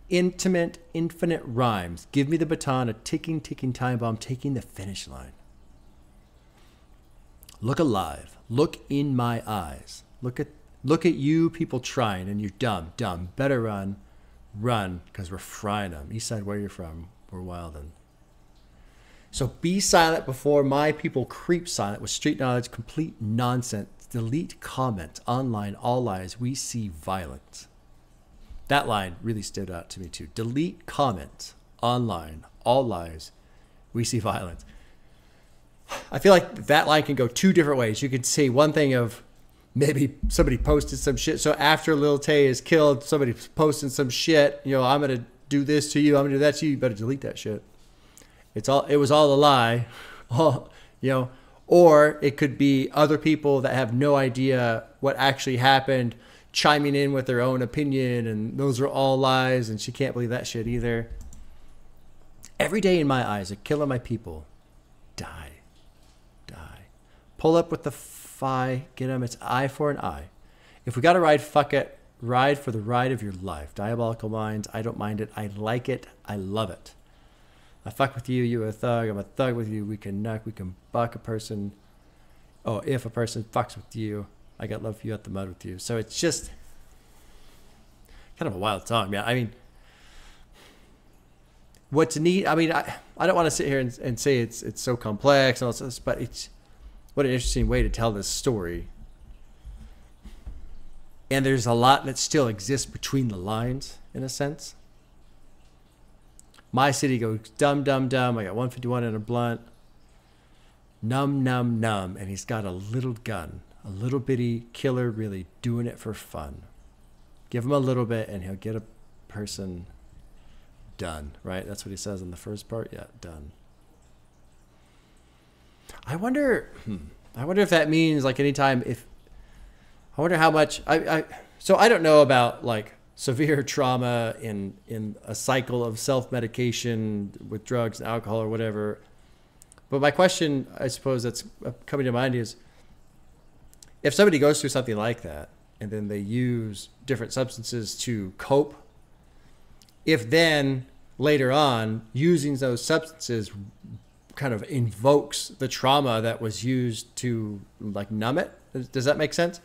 intimate, infinite rhymes. Give me the baton, a ticking time bomb, taking the finish line. Look alive. Look in my eyes. Look at you people trying, and you're dumb. Better run, because we're frying them. Eastside, where you're from, we're wildin'. So be silent before my people creep silent with street knowledge, complete nonsense. Delete comment, online, all lies, we see violence. That line really stood out to me too. Delete comment, online, all lies, we see violence. I feel like that line can go two different ways. You could say one thing of maybe somebody posted some shit. So after Lil Tay is killed, somebody's posting some shit. You know, I'm going to do this to you. I'm going to do that to you. You better delete that shit. It was all a lie. You know, or it could be other people that have no idea what actually happened chiming in with their own opinion. And those are all lies. And she can't believe that shit either. Every day in my eyes, a kill of my people. Die. Pull up with the fi, get him, it's eye for an eye. If we got to ride, fuck it. Ride for the ride of your life. Diabolical minds, I don't mind it. I like it. I love it. I fuck with you, you a thug. I'm a thug with you. We can knock, we can buck a person. Oh, if a person fucks with you, I got love for you at the mud with you. So it's just kind of a wild song, man. I mean, what's neat, I mean, I don't want to sit here and say it's so complex and all this, but it's, what an interesting way to tell this story. And there's a lot that still exists between the lines, in a sense. My city goes dumb. I got 151 and a blunt. Numb. And he's got a little gun. A little bitty killer, really doing it for fun. Give him a little bit and he'll get a person done, right? That's what he says in the first part. Yeah, done. I wonder if that means like anytime I wonder how much so I don't know about like severe trauma in a cycle of self-medication with drugs and alcohol or whatever. But my question, I suppose that's coming to mind is, if somebody goes through something like that and then they use different substances to cope, if then later on using those substances kind of invokes the trauma that was used to like numb it. Does that make sense?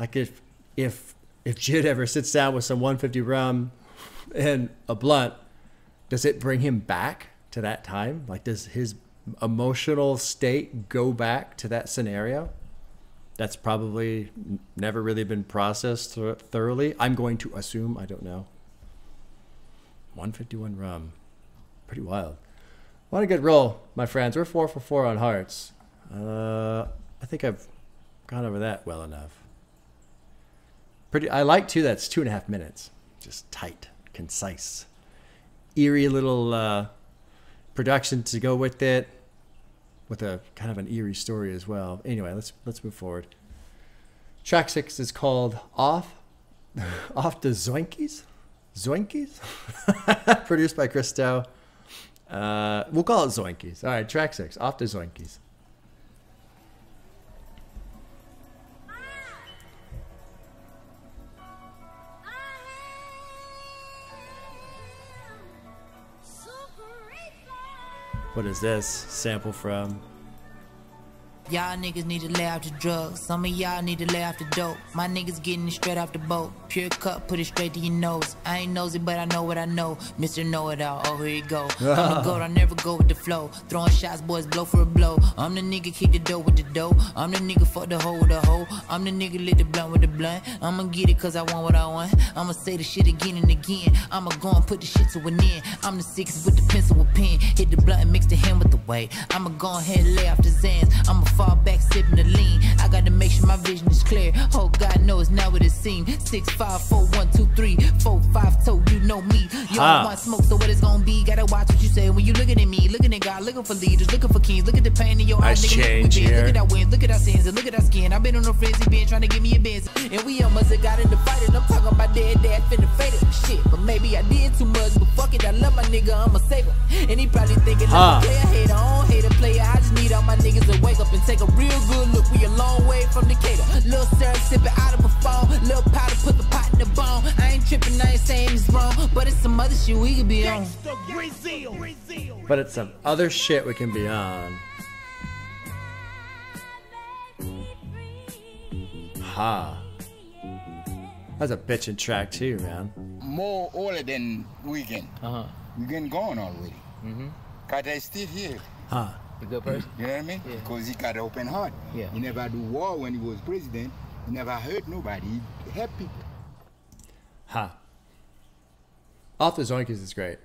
Like if JID ever sits down with some 150 rum and a blunt, does it bring him back to that time? Like does his emotional state go back to that scenario? That's probably never really been processed thoroughly. I'm going to assume, I don't know. 151 rum, pretty wild. What a good roll, my friends. We're 4 for 4 on hearts. I think I've gone over that well enough. I like too. That's 2.5 minutes. Just tight, concise, eerie little production to go with it. with a kind of an eerie story as well. Anyway, let's move forward. Track 6 is called Off the Zoinkys. Zoinkys? Produced by Christo. We'll call it Zoinkys. All right, track 6, Off the Zoinkys. What is this sample from? Y'all niggas need to lay off the drugs. Some of y'all need to lay off the dope. My niggas getting it straight off the boat. Pure cut, put it straight to your nose. I ain't nosy, but I know what I know. Mr. Know-It-All, oh here you go. I'm the goat, I never go with the flow. Throwing shots, boys, blow for a blow. I'm the nigga, kick the dough with the dough. I'm the nigga, fuck the hoe with the hoe. I'm the nigga, lit the blunt with the blunt. I'ma get it cause I want what I want. I'ma say the shit again and again. I'ma go and put the shit to an end. I'm the 6 with the pencil with pen. Hit the blunt and mix the hand with the weight. I'ma go ahead and lay off the Zans. I'ma fall back, sipping the lean. I gotta make sure my vision is clear. Oh, God knows now what it seems. 6, 5, 4, 1, 2, 3, 4, 5, toe, you know me. You don't want smoke, so what it's gonna be? Gotta watch what you say when you looking at me. Looking at God, looking for leaders, looking for kings. Look at the pain in your eyes, nigga. Change here. Look at our wins, look at our sins, and look at our skin. I've been on a frenzy, been trying to give me a Benz. And we almost got in the fight, and I'm talking about dead dad finna fade it. Shit, but maybe I did too much, but fuck it, I love my nigga, I'm a saver. And he probably thinking I'm a player, hater, I don't hate a player. I just need all my niggas to wake up and take a real good look. We a long way from Decatur. Little syrup sipping out of a phone. Little powder put the pot in the bone. I ain't tripping, I ain't saying it's wrong, but it's some other shit we could be on. But it's some other shit we can be on. Ha. That's a bitchin' track too, man. More older than Weekend. Weekend gone already. Cause I still here. Huh. A good person. You know what I mean? Yeah. Because he got an open heart. Yeah. He never do war when he was president. He never hurt nobody. He helped people. Huh. Off the Zoinkys is great.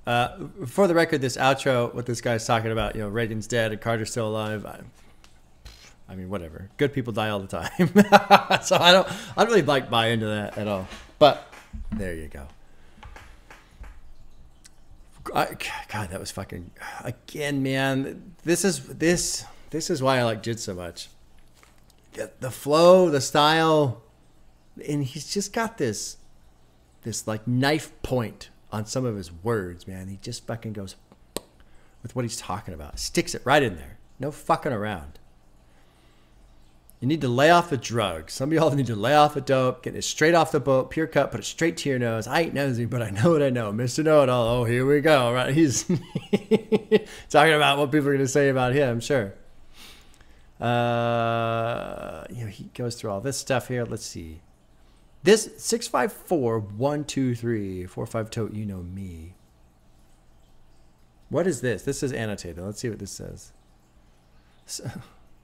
For the record, this outro, what this guy's talking about, you know, Reagan's dead and Carter's still alive. I mean, whatever. Good people die all the time. So I don't really like buy into that at all. But there you go. God, that was fucking again, man. This is why I like JID so much. The flow, the style, and he's just got this like knife point on some of his words, man. He just fucking goes with what he's talking about. Sticks it right in there. No fucking around. You need to lay off the drugs. Some of y'all need to lay off the dope, get it straight off the boat, pure cut, put it straight to your nose. I ain't nosy, but I know what I know. Mr. Know-It-All. Oh, here we go. Right? He's talking about what people are going to say about him, sure. You know, he goes through all this stuff here. Let's see. This 654 123 45 tote, you know me. What is this? This is annotated. Let's see what this says.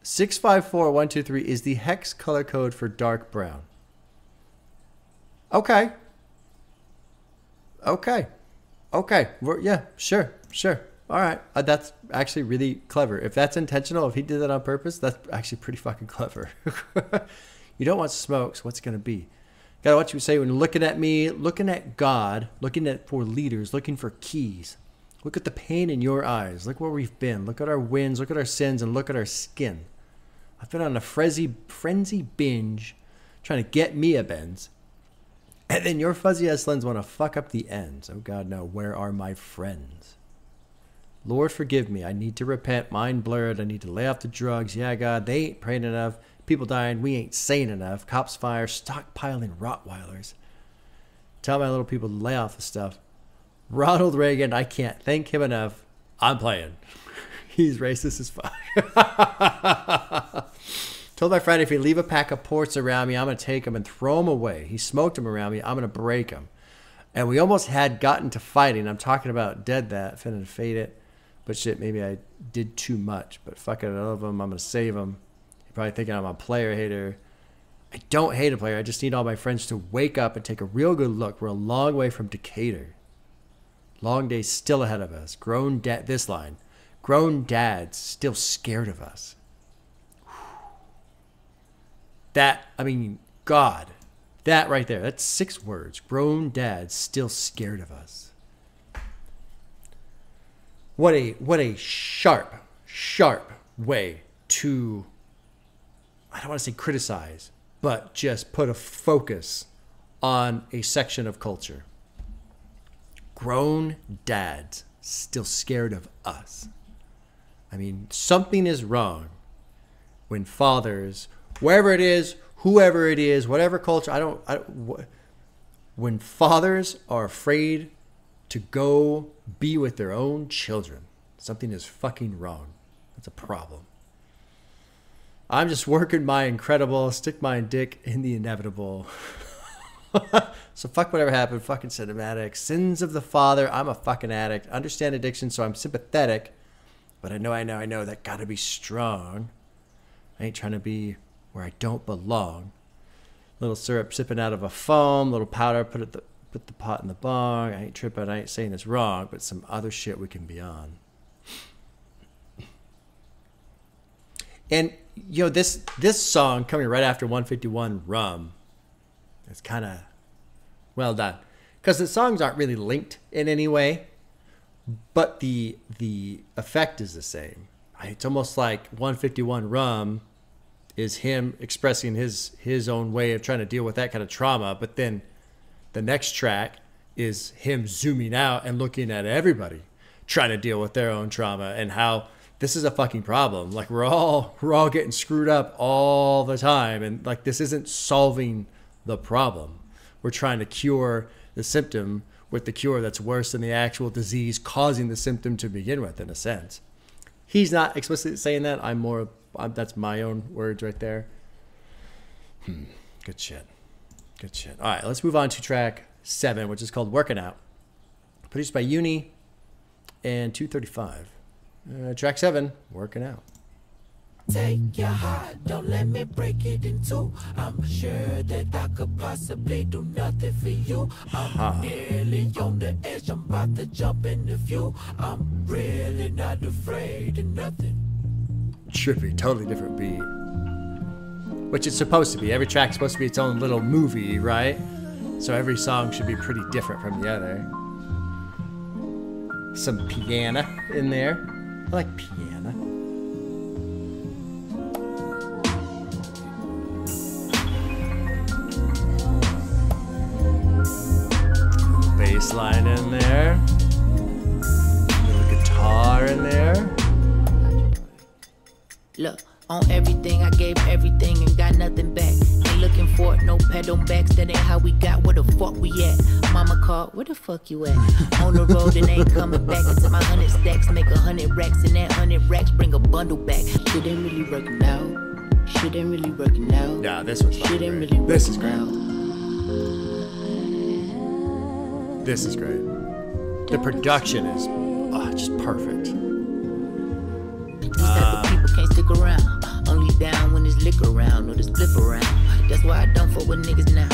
654123 is the hex color code for dark brown. Okay. Yeah, sure. All right. That's actually really clever. If that's intentional, if he did that on purpose, that's actually pretty fucking clever. You don't want smoke, so what's it going to be? Gotta watch what you say when looking at me, looking at God, looking at for leaders, looking for keys. Look at the pain in your eyes. Look where we've been. Look at our wins. Look at our sins, and look at our skin. I've been on a frenzy binge trying to get me a Benz. And then your fuzzy ass lens want to fuck up the ends. Oh God, no. Where are my friends? Lord, forgive me. I need to repent. Mind blurred. I need to lay off the drugs. Yeah, God, they ain't praying enough. People dying. We ain't sane enough. Cops fire. Stockpiling Rottweilers. Tell my little people to lay off the stuff. Ronald Reagan, I can't thank him enough. I'm playing. He's racist as fuck. Told my friend if he leave a pack of ports around me, I'm going to take them and throw them away. He smoked them around me. I'm going to break them. And we almost had gotten to fighting. I'm talking about dead that. Finna fade it. But shit, maybe I did too much. But fuck it, I love him. I'm going to save him. You're probably thinking I'm a player hater. I don't hate a player. I just need all my friends to wake up and take a real good look. We're a long way from Decatur. Long day still ahead of us. This line. Grown dads still scared of us. That, I mean, God. That right there. That's 6 words. Grown dads still scared of us. What a sharp sharp way to, I don't want to say criticize, but just put a focus on a section of culture. Grown dads still scared of us. I mean, something is wrong when fathers, wherever it is, whoever it is, whatever culture, when fathers are afraid to go be with their own children, something is fucking wrong. That's a problem. I'm just working my incredible, stick my dick in the inevitable. So fuck whatever happened, fucking cinematic. Sins of the father, I'm a fucking addict. Understand addiction, so I'm sympathetic. But I know that gotta be strong. I ain't trying to be where I don't belong. Little syrup sipping out of a foam, little powder, put the pot in the bong. I ain't tripping, I ain't saying it's wrong, but some other shit we can be on. And this song coming right after 151 Rum, it's kind of well done, because the songs aren't really linked in any way, but the effect is the same. It's almost like 151 Rum is him expressing his own way of trying to deal with that kind of trauma, but then the next track is him zooming out and looking at everybody trying to deal with their own trauma and how this is a fucking problem. Like we're all getting screwed up all the time, and like this isn't solving the problem. We're trying to cure the symptom with the cure that's worse than the actual disease causing the symptom to begin with, in a sense. He's not explicitly saying that. That's my own words right there. Good shit. Good shit. All right, let's move on to track 7, which is called Workin Out. Produced by Uni and 235. Track 7, Workin Out. Take your heart, don't let me break it in two. I'm sure that I could possibly do nothing for you. I'm nearly on the edge, I'm about to jump in the view. I'm really not afraid of nothing. Trippy, totally different beat. Which it's supposed to be. Every track's supposed to be its own little movie, right? So every song should be pretty different from the other. Some piano in there. I like piano. Bass line in there. Little guitar in there. Look, on everything, I gave everything and got nothing back. Ain't looking for it, no pedal backs. That ain't how we got, where the fuck we at? Mama called, where the fuck you at? On the road and ain't coming back until my 100 stacks make 100 racks, and that 100 racks bring a bundle back. Shit ain't really working out. Shit ain't really working out. Nah, this one's shit ain't great. really This is working great. out. This is great. The production is just perfect. These type of people can't stick around. Only down when there's liquor around or the split around. That's why I don't fuck with niggas now.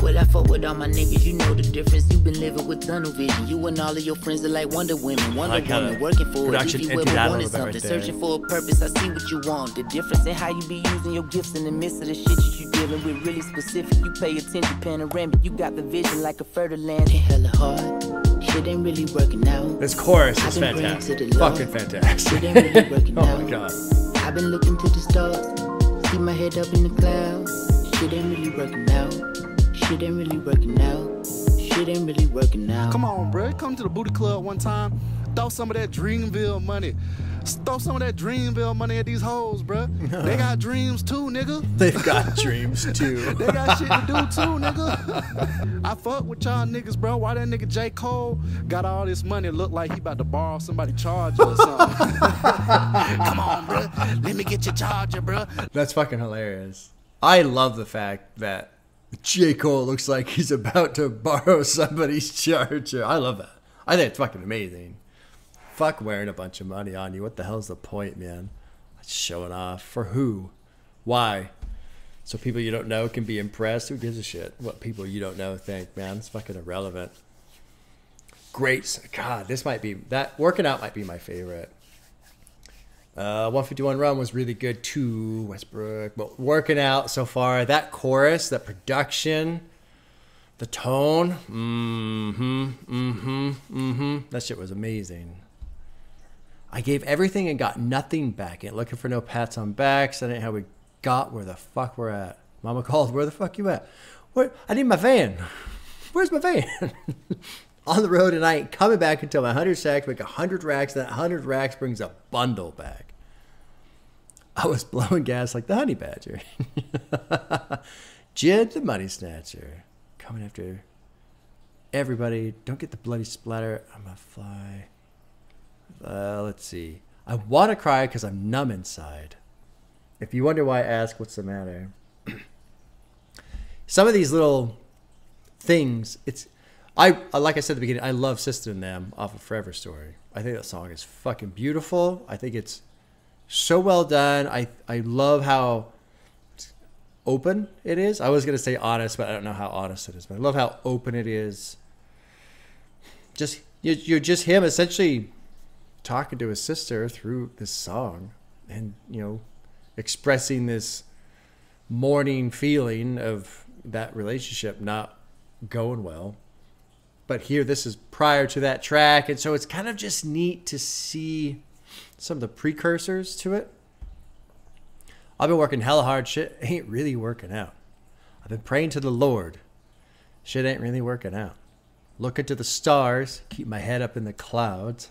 Well, I fuck with all my niggas, you know the difference. You been living with tunnel vision. You and all of your friends are like Wonder Women. Wonder Woman working for it. If you ever wanted something, searching for a purpose, I see what you want. The difference in how you be using your gifts in the midst of the shit you dealing with really specific. You pay attention, panoramic. You got the vision like a fertile land. Ain't hella hard. Shit ain't really working out. This chorus is fantastic. Fucking fantastic. Shit ain't really working out. Oh my god. I've been looking to the stars. See my head up in the clouds. Shit ain't really working out. Shit ain't really working out. Shit ain't really working out. Come on, bro. Come to the booty club one time. Throw some of that Dreamville money. Throw some of that Dreamville money at these hoes, bro. They got dreams too, nigga. They've got dreams too. They got shit to do too, nigga. I fuck with y'all niggas, bro. Why that nigga J. Cole got all this money look like he about to borrow somebody charger or something? Come on, bro. Let me get your charger, bro. That's fucking hilarious. I love the fact that J. Cole looks like he's about to borrow somebody's charger. I love that. I think it's fucking amazing. Fuck wearing a bunch of money on you. What the hell's the point, man? Showing off. For who? Why? So people you don't know can be impressed? Who gives a shit what people you don't know think, man? It's fucking irrelevant. Great. God, this might be... that Working Out might be my favorite. 151 Rum was really good too, Westbrook. But Working Out so far, that chorus, that production, the tone, that shit was amazing. I gave everything and got nothing back. Ain't looking for no pats on backs. That ain't how we got where the fuck we're at. Mama called, where the fuck you at? Where? I need my van. Where's my van? On the road, and I ain't coming back until my 100 sacks make 100 racks. That 100 racks brings a bundle back. I was blowing gas like the honey badger. JID the money snatcher. Coming after everybody. Don't get the bloody splatter. I'm a fly. Let's see. I want to cry because I'm numb inside. If you wonder why I ask, what's the matter? Some of these little things, like I said at the beginning, I love Sister and Them off of Forever Story. I think that song is fucking beautiful. I think it's so well done. I love how open it is. I was going to say honest, but I don't know how honest it is. But I love how open it is. Just you're just him essentially talking to his sister through this song, and expressing this mourning feeling of that relationship not going well. But here, this is prior to that track, and so it's kind of just neat to see some of the precursors to it. I've been working hella hard. Shit ain't really working out. I've been praying to the Lord. Shit ain't really working out. Looking to the stars. Keep my head up in the clouds.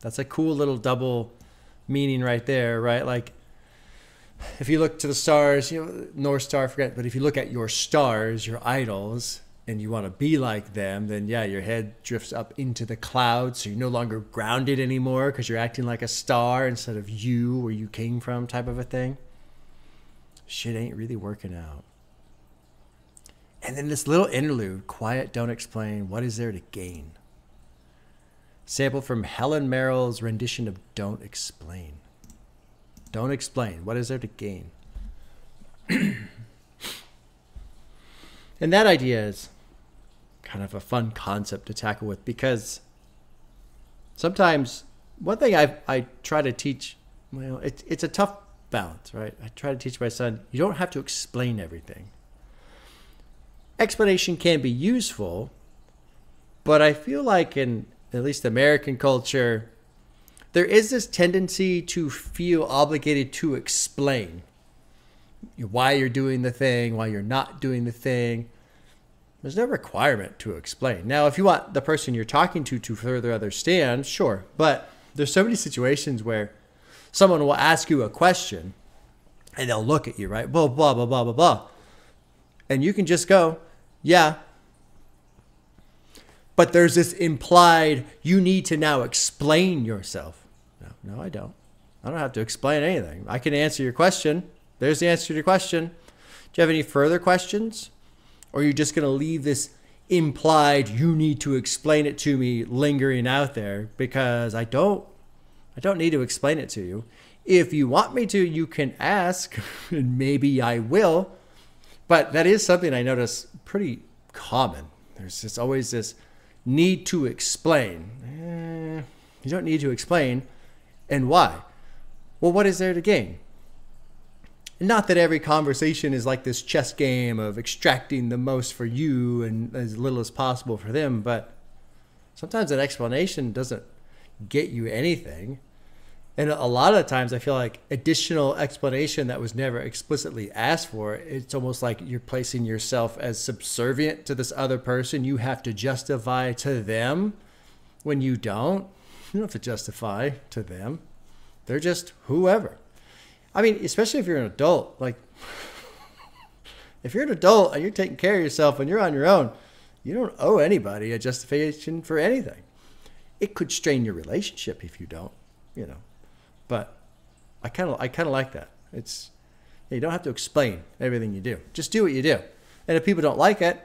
That's a cool little double meaning right there, right? Like, if you look to the stars, North Star, forget. But if you look at your stars, your idols, and you want to be like them, then yeah, your head drifts up into the clouds. So you're no longer grounded anymore because you're acting like a star instead of you, where you came from, type of a thing. Shit ain't really working out. And then this little interlude, quiet, don't explain. What is there to gain? Sample from Helen Merrill's rendition of Don't Explain. Don't explain. What is there to gain? And that idea is kind of a fun concept to tackle with, because sometimes one thing I try to teach, it's a tough balance, right? I try to teach my son, you don't have to explain everything. Explanation can be useful, but I feel like in at least American culture, there is this tendency to feel obligated to explain why you're doing the thing, why you're not doing the thing. There's no requirement to explain. Now, if you want the person you're talking to further understand, sure. But there's so many situations where someone will ask you a question and they'll look at you, right? Blah, blah, blah, blah, blah, blah. And you can just go, yeah. But there's this implied, you need to now explain yourself. No, I don't. I don't have to explain anything. I can answer your question. There's the answer to your question. Do you have any further questions? Or are you just going to leave this implied, you need to explain it to me, lingering out there? Because I don't need to explain it to you. If you want me to, you can ask, and maybe I will. But that is something I notice pretty common. There's just always this need to explain. You don't need to explain. And why? Well, what is there to gain? Not that every conversation is like this chess game of extracting the most for you and as little as possible for them, but sometimes an explanation doesn't get you anything. And a lot of the times I feel like additional explanation that was never explicitly asked for, it's almost like you're placing yourself as subservient to this other person. You have to justify to them when you don't. You don't have to justify to them. They're just whoever. I mean, especially if you're an adult. Like, if you're an adult and you're taking care of yourself and you're on your own, you don't owe anybody a justification for anything. It could strain your relationship if you don't, But I kind of like that. You don't have to explain everything you do. Just do what you do. And if people don't like it,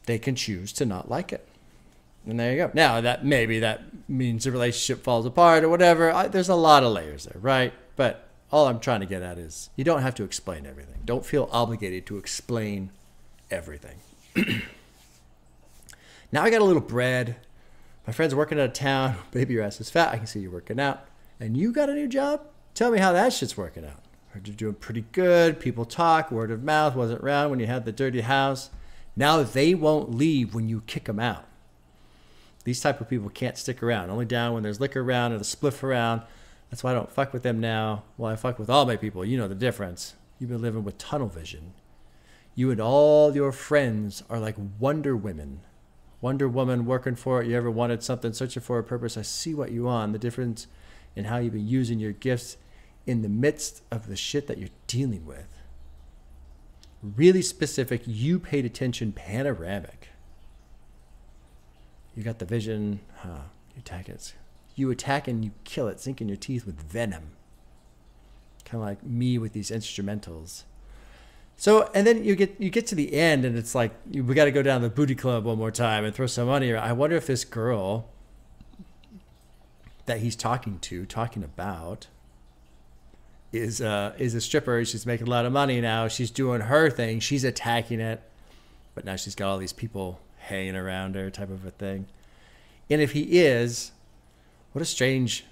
they can choose to not like it. And there you go. Now, that means the relationship falls apart or whatever. There's a lot of layers there, right? But all I'm trying to get at is you don't have to explain everything. Don't feel obligated to explain everything. Now I got a little bread. My friend's working out of town. Baby, your ass is fat. I can see you working out. And you got a new job? Tell me how that shit's working out. Heard you're doing pretty good. People talk. Word of mouth wasn't around when you had the dirty house. Now they won't leave when you kick them out. These type of people can't stick around. Only down when there's liquor around or the spliff around. That's why I don't fuck with them now. Well, I fuck with all my people. You know the difference. You've been living with tunnel vision. You and all your friends are like Wonder Women. Wonder Woman working for it. You ever wanted something, searching for a purpose. I see what you want. The difference in how you've been using your gifts in the midst of the shit that you're dealing with. Really specific. You paid attention. Panoramic. You got the vision. You attack it. You attack and you kill it, sinking your teeth with venom. Kind of like me with these instrumentals. So, and then you get to the end, and it's like we got to go down to the booty club one more time and throw some money around. I wonder if this girl that he's talking about, is a stripper. She's making a lot of money now. She's doing her thing. She's attacking it, but now she's got all these people hanging around her, type of a thing. And if he is, what a strange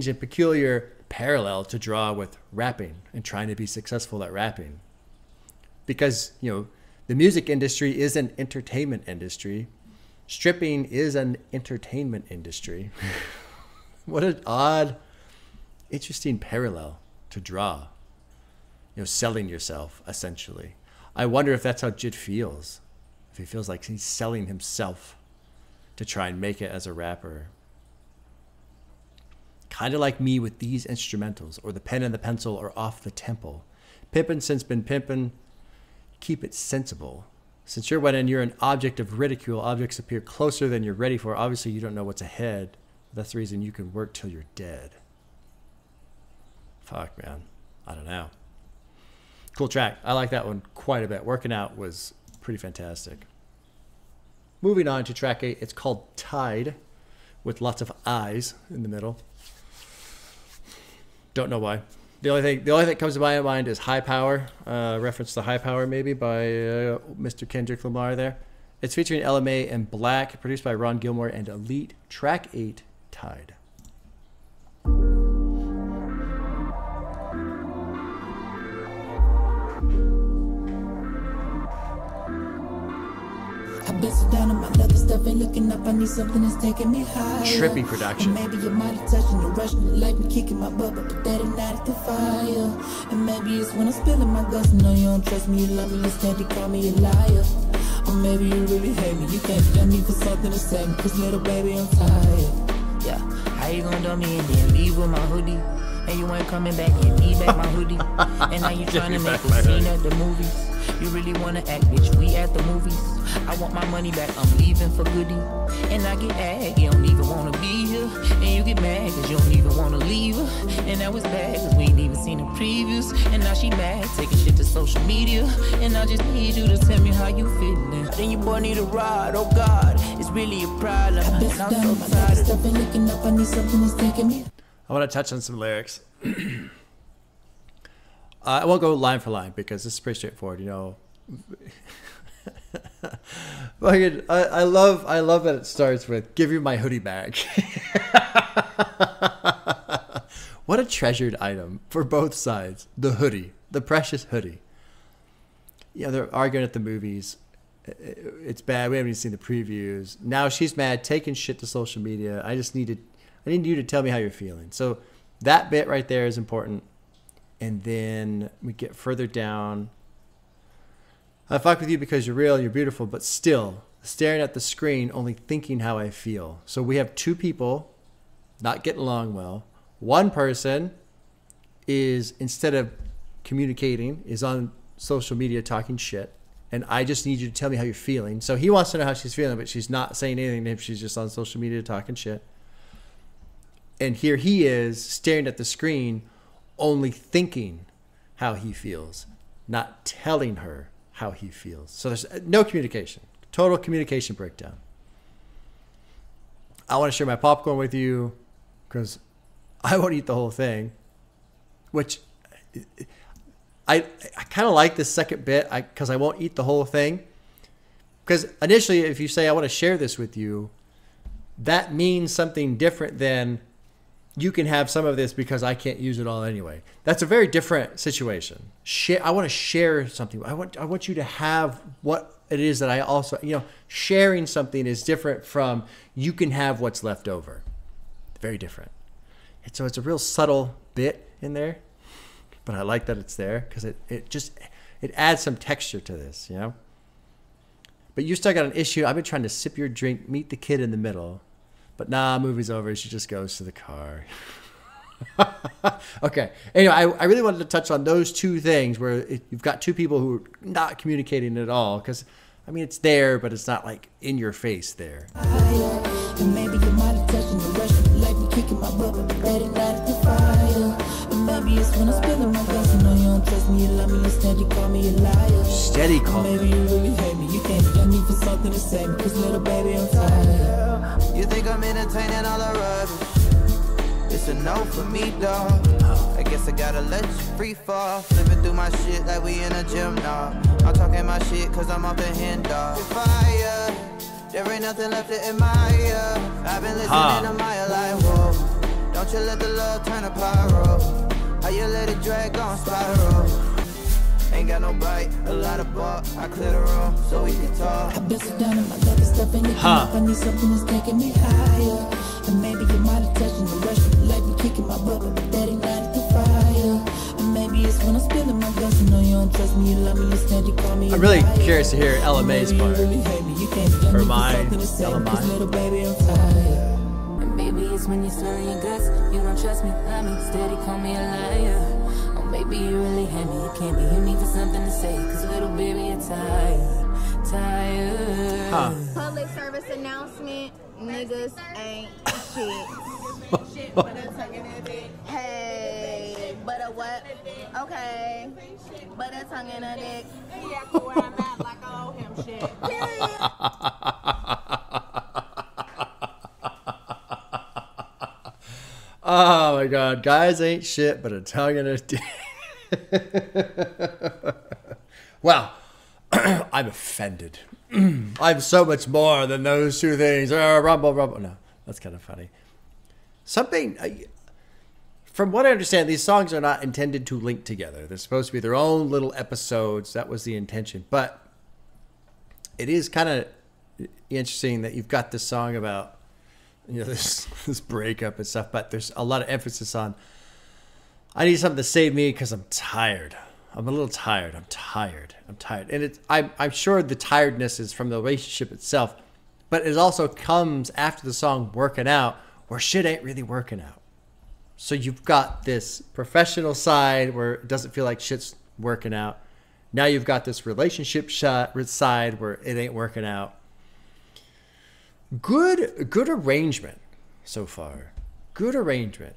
and peculiar parallel to draw with rapping and trying to be successful at rapping. Because, you know, the music industry is an entertainment industry. Stripping is an entertainment industry. What an odd, interesting parallel to draw. You know, selling yourself, essentially. I wonder if that's how JID feels. If he feels like he's selling himself to try and make it as a rapper. Kind of like me with these instrumentals, or the pen and the pencil, or off the tempo. Pimpin' since been pimpin'. Keep it sensible. Since you're when you're an object of ridicule, objects appear closer than you're ready for. Obviously, you don't know what's ahead. That's the reason you can work till you're dead. Fuck, man. I don't know. Cool track. I like that one quite a bit. Working Out was pretty fantastic. Moving on to track 8. It's called Tiiied, with lots of Eyez in the middle. Don't know why. The only thing that comes to my mind is High Power, reference to High Power maybe by Mr. Kendrick Lamar there. It's featuring LMA and Black, produced by Ron Gilmore and Elite. Track 8, Tiiied. I've been so down on my leather stuff, ain't looking up. I need something that's taking me higher. Trippy production. And maybe you might have touching the rush, the light me kicking my butt, but that ain't not the fire. And maybe it's when I'm spilling my guts. No, you don't trust me, you love me, instead you call me a liar. Or maybe you really hate me, you can't blame me for something to say me, cause little baby, I'm tired. Yeah, how you gonna dump me and then leave with my hoodie? And you ain't coming back and need back my hoodie. And now you trying to make a scene at the movies. You really wanna act, bitch, we at the movies. I want my money back, I'm leaving for goodie. And I get aggy, you don't even wanna be here. And you get mad cause you don't even wanna leave her. And that was bad cause we ain't even seen the previews. And now she mad, taking shit to social media. And I just need you to tell me how you feeling. Then your boy need a ride, oh God, it's really a problem. And I'm so tired of stuff and looking up, I need something that's taking me. I want to touch on some lyrics. I won't go line for line because this is pretty straightforward, you know. I love that it starts with "Give you my hoodie back." What a treasured item for both sides. The hoodie, the precious hoodie. Yeah, they're arguing at the movies. It's bad. We haven't even seen the previews. Now she's mad, taking shit to social media. I need you to tell me how you're feeling. So that bit right there is important. And then we get further down. I fuck with you because you're real and you're beautiful, but still staring at the screen, only thinking how I feel. So we have two people not getting along well. One person is, instead of communicating, is on social media talking shit. And I just need you to tell me how you're feeling. So he wants to know how she's feeling, but she's not saying anything to him. She's just on social media talking shit. And here he is staring at the screen, only thinking how he feels, not telling her how he feels. So there's no communication, total communication breakdown. I want to share my popcorn with you because I won't eat the whole thing, which I kind of like this second bit because I won't eat the whole thing. Because initially, if you say, I want to share this with you, that means something different than you can have some of this because I can't use it all anyway. That's a very different situation. I want to share something. I want you to have what it is that I also, sharing something is different from you can have what's left over. Very different. And so it's a real subtle bit in there, but I like that it's there because it adds some texture to this, But you still got an issue. I've been trying to sip your drink, meet the kid in the middle. But nah, movie's over. She just goes to the car. Okay. Anyway, I really wanted to touch on those two things where you've got two people who are not communicating at all. Because, I mean, it's there, but it's not like in your face there. And maybe you might have touched in the rush, like me kicking my butt, but that ignited the fire. And maybe it's when I'm spilling my guts, you know you don't trust me, you love me, instead you call me a liar. Steady call. Maybe you really hate me, you can't get me for something to say, because little baby, I'm tired. You think I'm entertaining all the rubbish? It's a no for me, dog. I guess I gotta let you free fall. Flipping through my shit like we in a gym now. I'm talking my shit cause I'm off the hand, dog. Fire, there ain't nothing left to admire. I've been listening to Maya like, whoa. Don't you let the love turn to pyro. How you let it drag on spiral. Ain't got no bite, a lot of bark. I clear the room so we can talk. I've been so down in my luck and stuff and you come up. I need something that's taking me higher. And maybe you might have touched in the rush, like me kicking my butt, but that ignited the fire. And maybe it's when I'm spilling my guts, you know you don't trust me, you love me, instead you call me. I'm really curious to hear LMA's part. Or mine, LMI. Little baby, I'm tired. And baby, it's when you're spilling your guts, you don't trust me, love me, steady call me a liar. Maybe you really hate me, you can't be hear me for something to say, cause little baby, you're tired. Public service announcement, niggas ain't shit. Hey, but a what? Okay, but a tongue in a dick. Yeah, where I'm at like I owe him shit. Oh my God, guys ain't shit but a tongue in a dick. Well, I'm offended. I'm so much more than those two things. Rumble, rumble. No, that's kind of funny. From what I understand, these songs are not intended to link together. They're supposed to be their own little episodes. That was the intention. But it is kind of interesting that you've got this song about this breakup and stuff, but there's a lot of emphasis on, I need something to save me because I'm tired. I'm a little tired. I'm tired. And I'm sure the tiredness is from the relationship itself, but it also comes after the song Workin' Out, where shit ain't really working out. So you've got this professional side where it doesn't feel like shit's working out. Now you've got this relationship side where it ain't working out. Good arrangement so far. Good arrangement.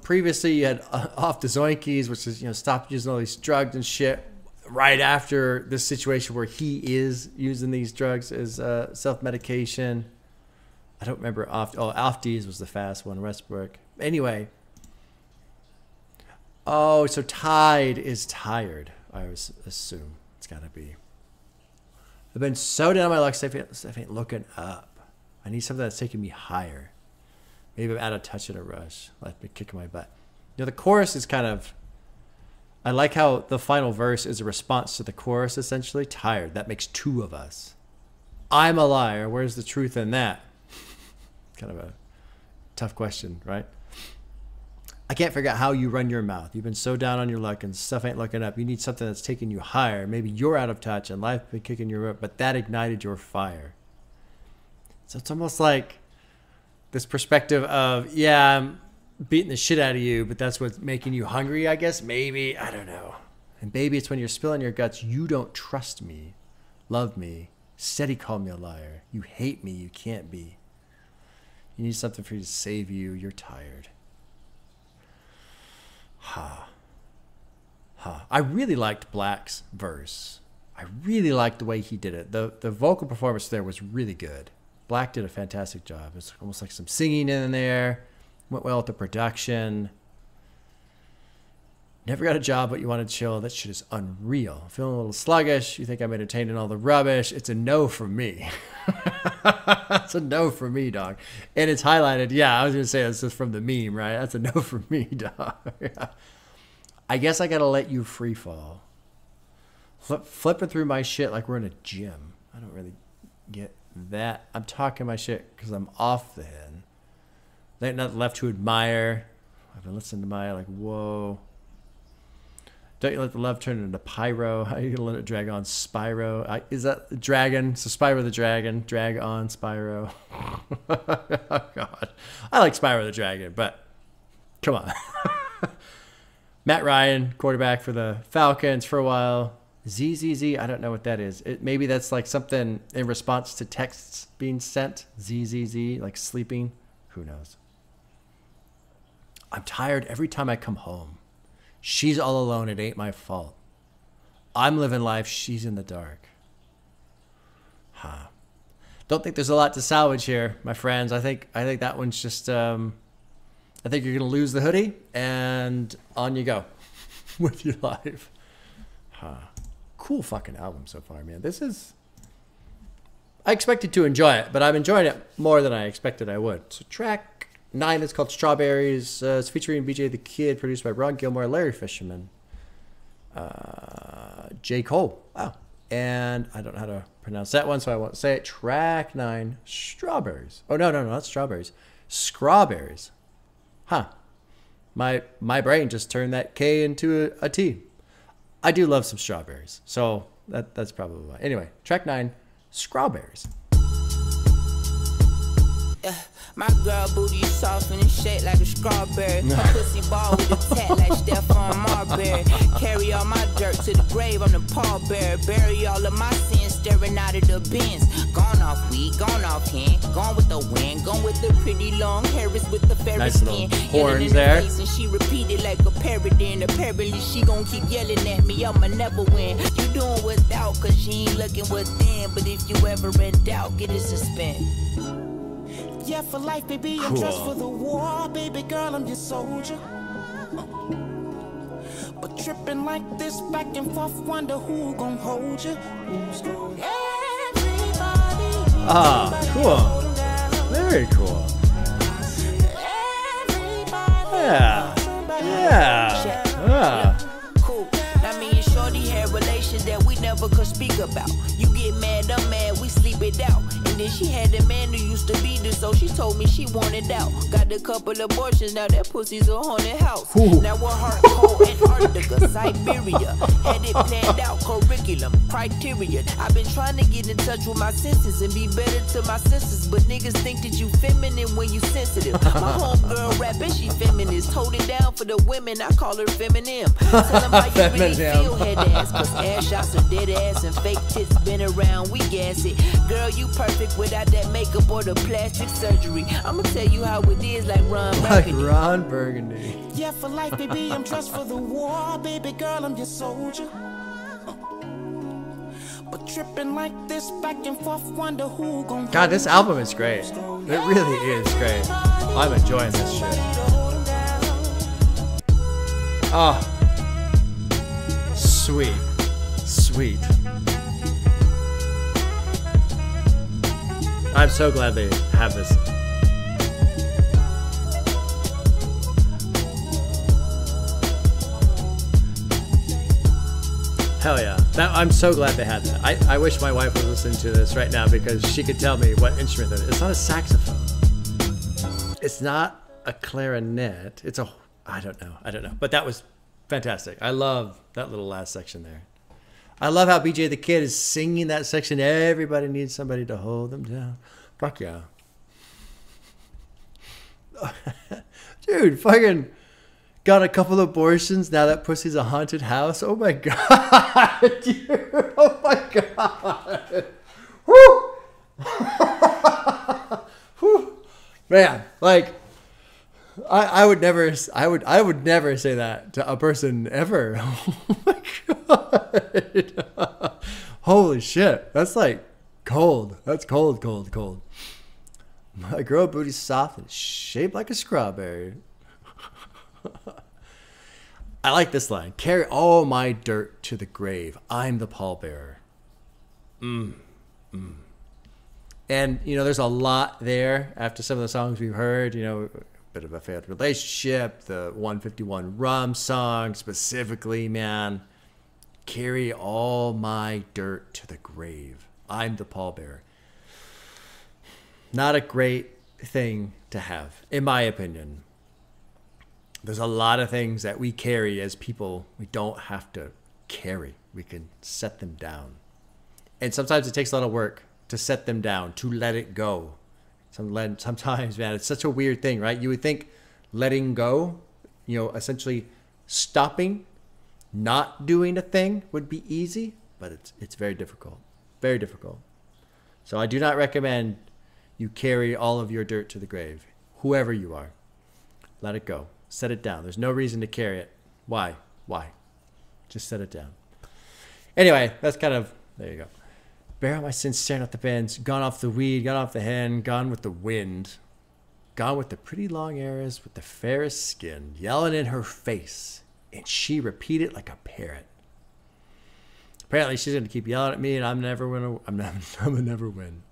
Previously you had Off the Zoinkys, which is, stop using all these drugs and shit right after this situation where he is using these drugs as self-medication. I don't remember Off Deez was the fast one, Westbrook. Anyway. Oh, so Tiied is tired, I would assume. It's got to be. I've been so down on my luck, stuff ain't looking up. I need something that's taking me higher. Maybe I'm out of touch in a rush. Like me kicking my butt. The chorus is kind of, I like how the final verse is a response to the chorus, essentially. Tired. That makes two of us. I'm a liar. Where's the truth in that? Kind of a tough question, right? I can't figure out how you run your mouth. You've been so down on your luck and stuff ain't looking up. You need something that's taking you higher. Maybe you're out of touch and life's been kicking you up, but that ignited your fire. So it's almost like this perspective of, yeah, I'm beating the shit out of you, but that's what's making you hungry, I guess. Maybe. I don't know. And baby, it's when you're spilling your guts. You don't trust me, love me, steady call me a liar. You hate me. You can't be. You need something for you to save you. You're tired. I really liked Black's verse. I really liked the way he did it. The vocal performance there was really good. Black did a fantastic job. It's almost like some singing in there. Went well with the production. Never got a job, but you want to chill. That shit is unreal. Feeling a little sluggish. You think I'm entertained in all the rubbish. It's a no from me. It's a no from me, dog. And it's highlighted. Yeah, I was going to say this is from the meme, right? That's a no from me, dog. I guess I got to let you free fall. Flipping through my shit like we're in a gym. I don't really get that. I'm talking my shit because I'm off the head. They not left to admire. I've been listening to my, like, whoa. Don't you let the love turn into pyro? How are you gonna let it drag on Spyro? Is that the dragon? So Spyro the dragon, drag on Spyro. Oh God, I like Spyro the dragon, but come on. Matt Ryan, quarterback for the Falcons for a while. ZZZ, I don't know what that is. Maybe that's like something in response to texts being sent. ZZZ, like sleeping. Who knows? I'm tired every time I come home. She's all alone. It ain't my fault. I'm living life. She's in the dark. Huh. Don't think there's a lot to salvage here, my friends. I think that one's just. I think you're gonna lose the hoodie, and on you go with your life. Huh. Cool fucking album so far, man. This is. I expected to enjoy it, but I'm enjoying it more than I expected I would. So track 9 is called Strawberries. It's featuring BJ the Kid, produced by Ron Gilmore, Larry Fisherman, J. Cole. Wow. And I don't know how to pronounce that one, so I won't say it. Track 9, Strawberries. Oh, no, not Strawberries. Skrawberries. Huh. My brain just turned that K into a T. I do love some strawberries, so that's probably why. Anyway, track 9, Skrawberries. My girl booty soft and shaped like a strawberry. Her pussy ball with a tat like Stephon Marbury. Carry all my dirt to the grave, I'm the pallbearer. Bury all of my sins, staring out of the bins. Gone off weed, gone off hand, gone with the wind, gone with the pretty long Harris with the fairy nice skin. Horns there. And she repeated like a parrot, and apparently she gon' keep yelling at me, I'ma never win. You doing without, cause she ain't looking within. But if you ever in doubt, get it suspend. Yeah, for life, baby, I'm dressed for the war. Baby girl, I'm your soldier. But tripping like this, back and forth, wonder who gon' hold you. Cool. Very cool. Yeah. Cool. I mean, shorty had relations that we never could speak about. You get mad, I'm mad, we sleep it out. And then she had a man who used to beat her, so she told me she wanted out. Got a couple abortions, now that pussy's a haunted house. Ooh. Now we're heart cold, Antarctica, Siberia. Had it planned out, curriculum, criteria. I've been trying to get in touch with my senses and be better to my sisters, but niggas think that you feminine when you sensitive. My homegirl rapping, she feminist. Hold it down for the women, I call her feminine. Tell them how you really feel, head ass. Cause ass shots are dead ass and fake tits been around, we gas it. Girl, you perfect without that makeup or the plastic surgery. I'ma tell you how it is like Ron Burgundy. Like Ron Burgundy. Yeah, for life, baby, I'm dressed for the war. Baby girl, I'm your soldier. But tripping like this, back and forth, wonder who gon' God, this album is great. It really is great. I'm enjoying this shit. Oh. Sweet. I'm so glad they have this. Hell yeah. I'm so glad they had that. I wish my wife was listening to this right now because she could tell me what instrument that is. It's not a saxophone. It's not a clarinet. It's a... I don't know. But that was fantastic. I love that little last section there. I love how BJ the Kid is singing that section. Everybody needs somebody to hold them down. Fuck yeah. Dude, fucking got a couple abortions. Now that pussy's a haunted house. Oh my God. Dude. Oh my God. Woo. Woo. Man, like I would never say that to a person ever. Oh my God. Holy shit. That's like cold. That's cold. My girl booty's soft and shaped like a strawberry. I like this line. Carry all my dirt to the grave. I'm the pallbearer. And, you know, there's a lot there after some of the songs we've heard. You know, a bit of a failed relationship, the 151 Rum song specifically, man. Carry all my dirt to the grave. I'm the pallbearer. Not a great thing to have, in my opinion. There's a lot of things that we carry as people we don't have to carry. We can set them down. And sometimes it takes a lot of work to set them down, to let it go. Sometimes, man, it's such a weird thing, right? You would think letting go, you know, essentially stopping, not doing a thing would be easy, but it's very difficult. Very difficult. So I do not recommend you carry all of your dirt to the grave. Whoever you are, let it go. Set it down. There's no reason to carry it. Why? Just set it down. Anyway, that's kind of, there you go. Bear out my sins, staring at the bends. Gone off the weed, gone off the hen, gone with the wind. Gone with the pretty long eras, with the fairest skin, yelling in her face. And she repeated like a parrot. Apparently she's going to keep yelling at me and I'm never never win.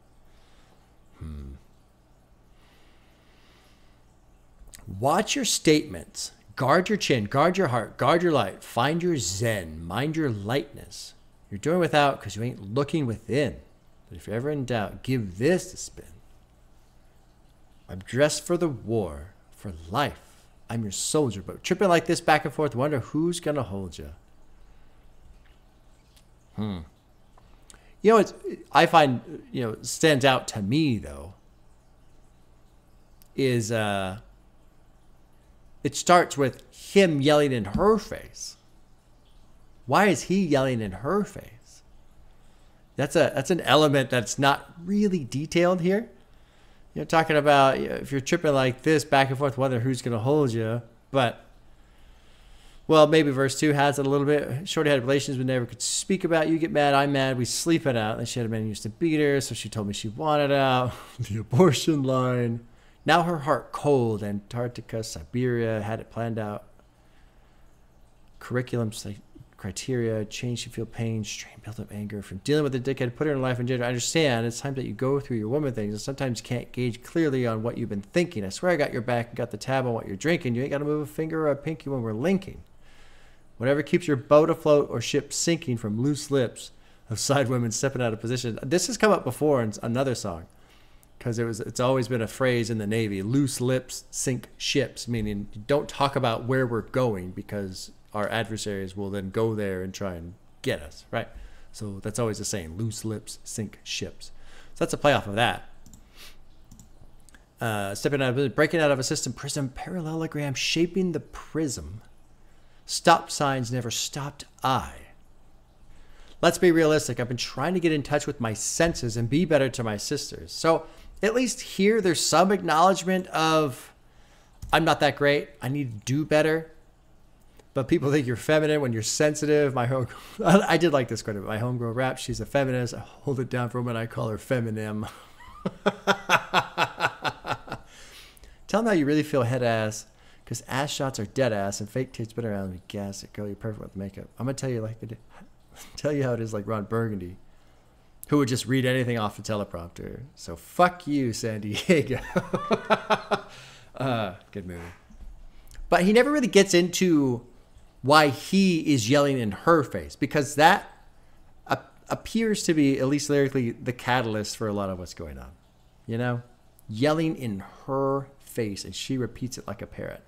Watch your statements. Guard your chin. Guard your heart. Guard your light. Find your zen. Mind your lightness. You're doing without because you ain't looking within. But if you're ever in doubt, give this a spin. I'm dressed for the war, for life. I'm your soldier. But tripping like this back and forth, wonder who's going to hold you. You know, I find, you know, stands out to me, though, is it starts with him yelling in her face. Why is he yelling in her face? That's an element that's not really detailed here. You're talking about, you know, if you're tripping like this back and forth, wonder who's going to hold you. But, well, maybe verse 2 has it a little bit. Shorty had relations we never could speak about. You get mad, I'm mad, we sleep it out. And she had a man who used to beat her, so she told me she wanted out. The abortion line. Now her heart cold, Antarctica, Siberia, had it planned out. Curriculum, criteria, change to feel pain, strain, build up anger from dealing with a dickhead, put her in life in gender. I understand it's time that you go through your woman things, and sometimes you can't gauge clearly on what you've been thinking. I swear I got your back and got the tab on what you're drinking. You ain't got to move a finger or a pinky when we're linking. Whatever keeps your boat afloat or ship sinking from loose lips of side women stepping out of position. This has come up before in another song. Because it's always been a phrase in the Navy, loose lips sink ships, meaning don't talk about where we're going because our adversaries will then go there and try and get us, right? So that's always the saying, loose lips sink ships. So that's a play off of that. Breaking out of a system, prism, parallelogram, shaping the prism. Stop signs never stopped I. Let's be realistic. I've been trying to get in touch with my senses and be better to my sisters. So at least here there's some acknowledgement of I'm not that great. I need to do better. But people think you're feminine when you're sensitive. I did like this quite a bit. My homegirl rap, she's a feminist. I hold it down for women. I call her feminim. Tell them how you really feel head ass. Because ass shots are dead ass and fake tits been around me. Gas it, girl. You're perfect with makeup. I'm going to tell you like it. Tell you how it is like Ron Burgundy, who would just read anything off the teleprompter. So fuck you, San Diego. Good movie. But he never really gets into why he is yelling in her face, because that appears to be, at least lyrically, the catalyst for a lot of what's going on. You know? Yelling in her face, and she repeats it like a parrot.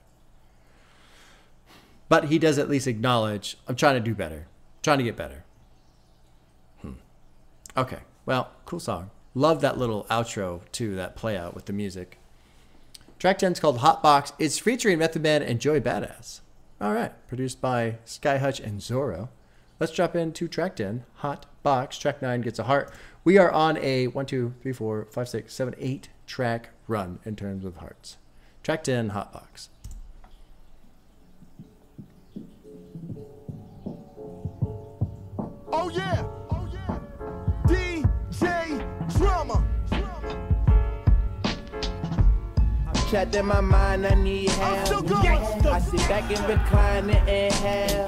But he does at least acknowledge, I'm trying to do better. Trying to get better. Okay, well, cool song. Love that little outro to that play out with the music. Track 10 is called Hotbox. It's featuring Method Man and Joey Badass. All right, produced by Sky Hutch and Zorro. Let's drop into track 10, Hotbox. Track 9 gets a heart. We are on a 1, 2, 3, 4, 5, 6, 7, 8 track run in terms of hearts. Track 10, Hotbox. Oh yeah, oh yeah, DJ Drama. trapped in my mind, I need help. I sit back and recline and inhale.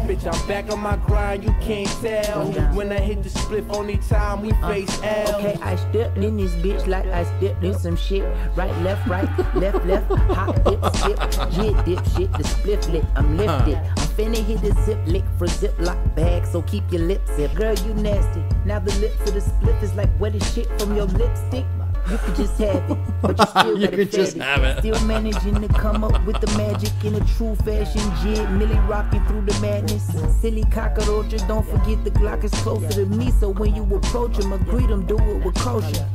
Bitch, I'm back on my grind, you can't tell. When I hit the split, only time we face L. Okay, I stepped in this bitch like I stepped in some shit. Right, left, left, hop, dip, skip. JID dip shit, the split lit, I'm lifted. I'm finna hit the zip lick for ziplock bag, so keep your lips zip. Girl, you nasty. Now the lips of the split is like wet as shit from your lipstick. You could just have it, but you still You gotta could just fed have it. Still managing to come up with the magic in a true fashion. JID, Millie rocking through the madness. Silly cockroaches, don't forget the Glock is closer to me, so when you approach him, greet him, do it with kosher.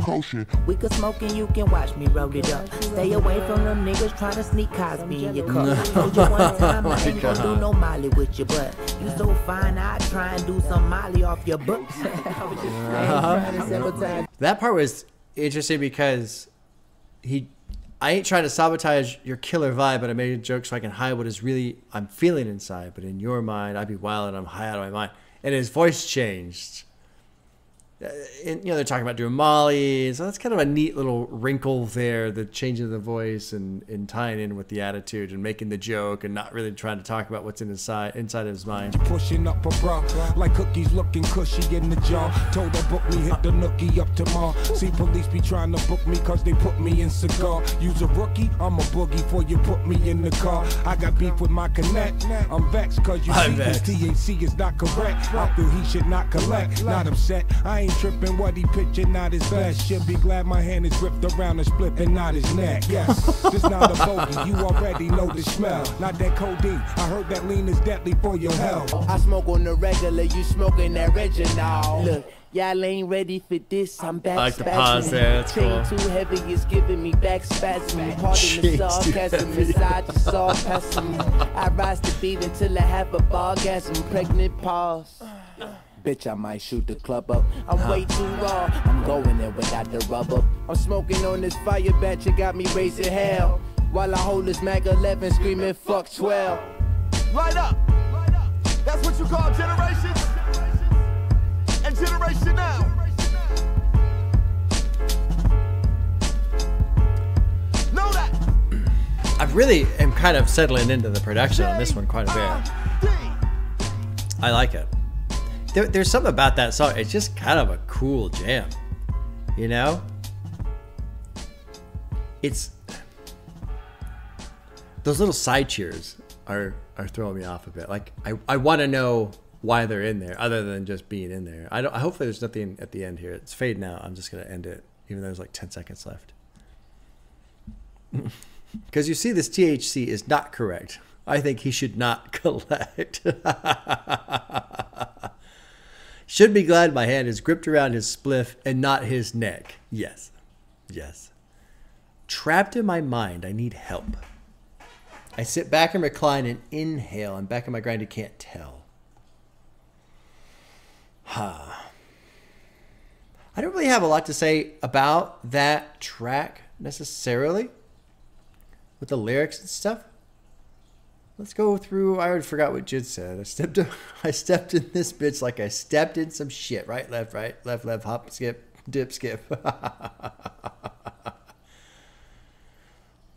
We can smoke and you can watch me roll it up. Stay away from them niggas trying to sneak Cosby in your cup. I told you one time I ain't gonna do no Molly with you, but you so fine, I try and do some Molly off your butt. I was just trying to sabotage. That part was interesting because I ain't trying to sabotage your killer vibe, but I made a joke so I can hide what is really I'm feeling inside. But in your mind, I'd be wild and I'm high out of my mind. And his voice changed. And, you know, they're talking about doing Molly, so that's kind of a neat little wrinkle there, the change of the voice and tying in with the attitude and making the joke and not really trying to talk about what's inside of his mind. Pushing up a bra, like cookies looking cushy in the jar. Told her book me, hit the nookie up tomorrow. See police be trying to book me cause they put me in cigar. Use a rookie, I'm a boogie before you put me in the car. I got beef with my connect, I'm vexed cause you see this THC is not correct. I feel he should not collect, not upset. I ain't tripping what he pitching, not his best. Should be glad my hand is gripped around the split and not his neck. Yes, this not a bogey, you already know the smell. Not that codeine, I heard that lean is deadly for your health. I smoke on the regular, you smoking that original. Look, y'all ain't ready for this, I'm back. I like the pause there, that's cool. Chain too heavy, it's giving me back spasm. Pardon the sarcasm, inside the sarcasm. I rise to beat until I have a bargasm. Pregnant pause. Bitch, I might shoot the club up. I'm way too raw. I'm going there without the rubber. I'm smoking on this fire batch, it got me raising hell. While I hold this Mag 11 screaming fuck 12. Light up. That's what you call generations. And generation now. Know that. I really am kind of settling into the production on this one quite a bit. I like it. There's something about that song. It's just kind of a cool jam, you know? It's those little side cheers are throwing me off a bit. Like I want to know why they're in there, other than just being in there. Hopefully there's nothing at the end here. It's fading out. I'm just gonna end it, even though there's like 10 seconds left. Because you see, this THC is not correct. I think he should not collect. Should be glad my hand is gripped around his spliff and not his neck. Yes. Yes. Trapped in my mind, I need help. I sit back and recline and inhale. I'm back in my grind, you can't tell. I don't really have a lot to say about that track necessarily with the lyrics and stuff. Let's go through. I already forgot what JID said. I stepped in this bitch like I stepped in some shit. Right, left, hop, skip, dip, skip.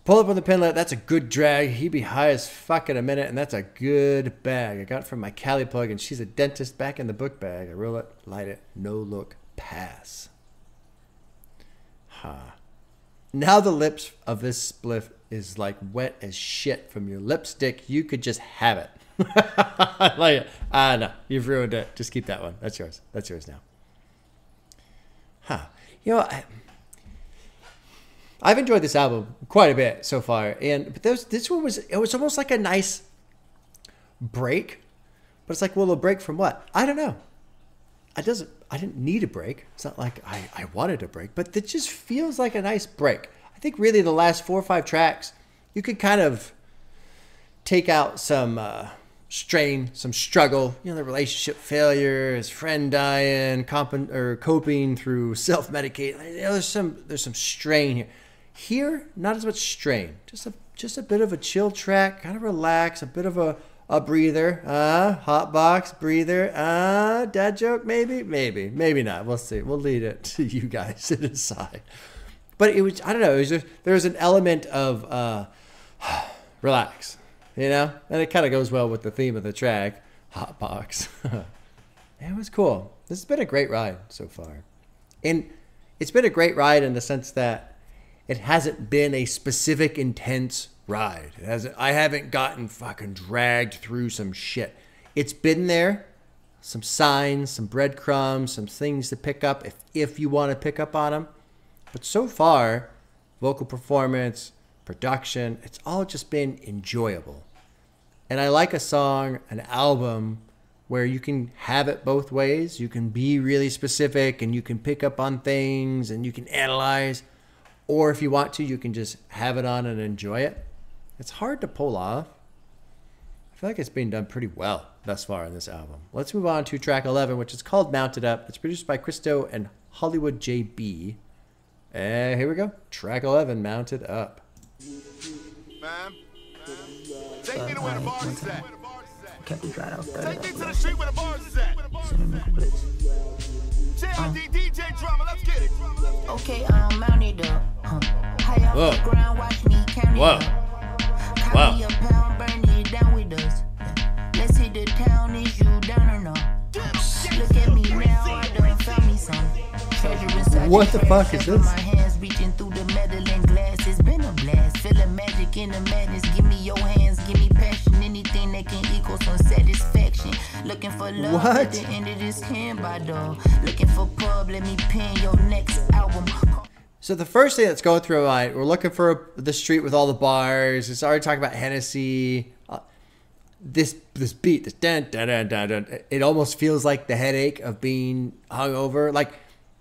Pull up on the pinlet. That's a good drag. He be high as fuck in a minute, and that's a good bag. I got it from my Cali plug, and she's a dentist back in the book bag. I roll it, light it, no look, pass. Now the lips of this spliff is like wet as shit from your lipstick. You could just have it. I like it. No, you've ruined it. Just keep that one. That's yours. That's yours now. You know, I've enjoyed this album quite a bit so far, but this one was almost like a nice break, but it's like, well, a break from what? I don't know. I didn't need a break. It's not like I wanted a break, but it just feels like a nice break. I think really the last 4 or 5 tracks, you could kind of take out some strain, some struggle, you know, the relationship failure, his friend dying, coping through self-medicate. You know, there's some strain here. Here, not as much strain. Just a bit of a chill track, kind of relax, a bit of a breather. Hot box breather. Dad joke, maybe not. We'll see. We'll lead it to you guys to decide. But it was, I don't know, it was just, there was an element of relax, you know? And it kind of goes well with the theme of the track, Hot Box. It was cool. This has been a great ride so far. And it's been a great ride in the sense that it hasn't been a specific intense ride. It hasn't, I haven't gotten fucking dragged through some shit. It's been there, some signs, some breadcrumbs, some things to pick up if you want to pick up on them. But so far, vocal performance, production, it's all just been enjoyable. And I like a song, an album, where you can have it both ways. You can be really specific and you can pick up on things and you can analyze. Or if you want to, you can just have it on and enjoy it. It's hard to pull off. I feel like it's been done pretty well thus far in this album. Let's move on to track 11, which is called Mounted Up. It's produced by Christo and Hollywood JB. And here we go. Track 11, Mounted Up. Ma'am, take me to where the bar is at. Kept it right out there. Take me to the street where the bar is at. JID DJ drama, let's get it. Okay, I'm mounted up. High off the ground, watch me count it up. Copy a pound, burn it down with us. Let's hit the town, is you down or no? Look at me now, I done found me some treasure inside. What the fuck is this? My hands reaching through the metal and glass. It's been a blast. Feeling magic in the madness. Give me your hands, give me passion. Anything that can equal some satisfaction. Looking for love at the end of this handby door. Looking for pub, let me pen your next album. So the first thing that's going through my mind, we're looking for the street with all the bars. It's already talking about Hennessy. This beat, this dun, dun, dun, dun, dun, it almost feels like the headache of being hungover. Like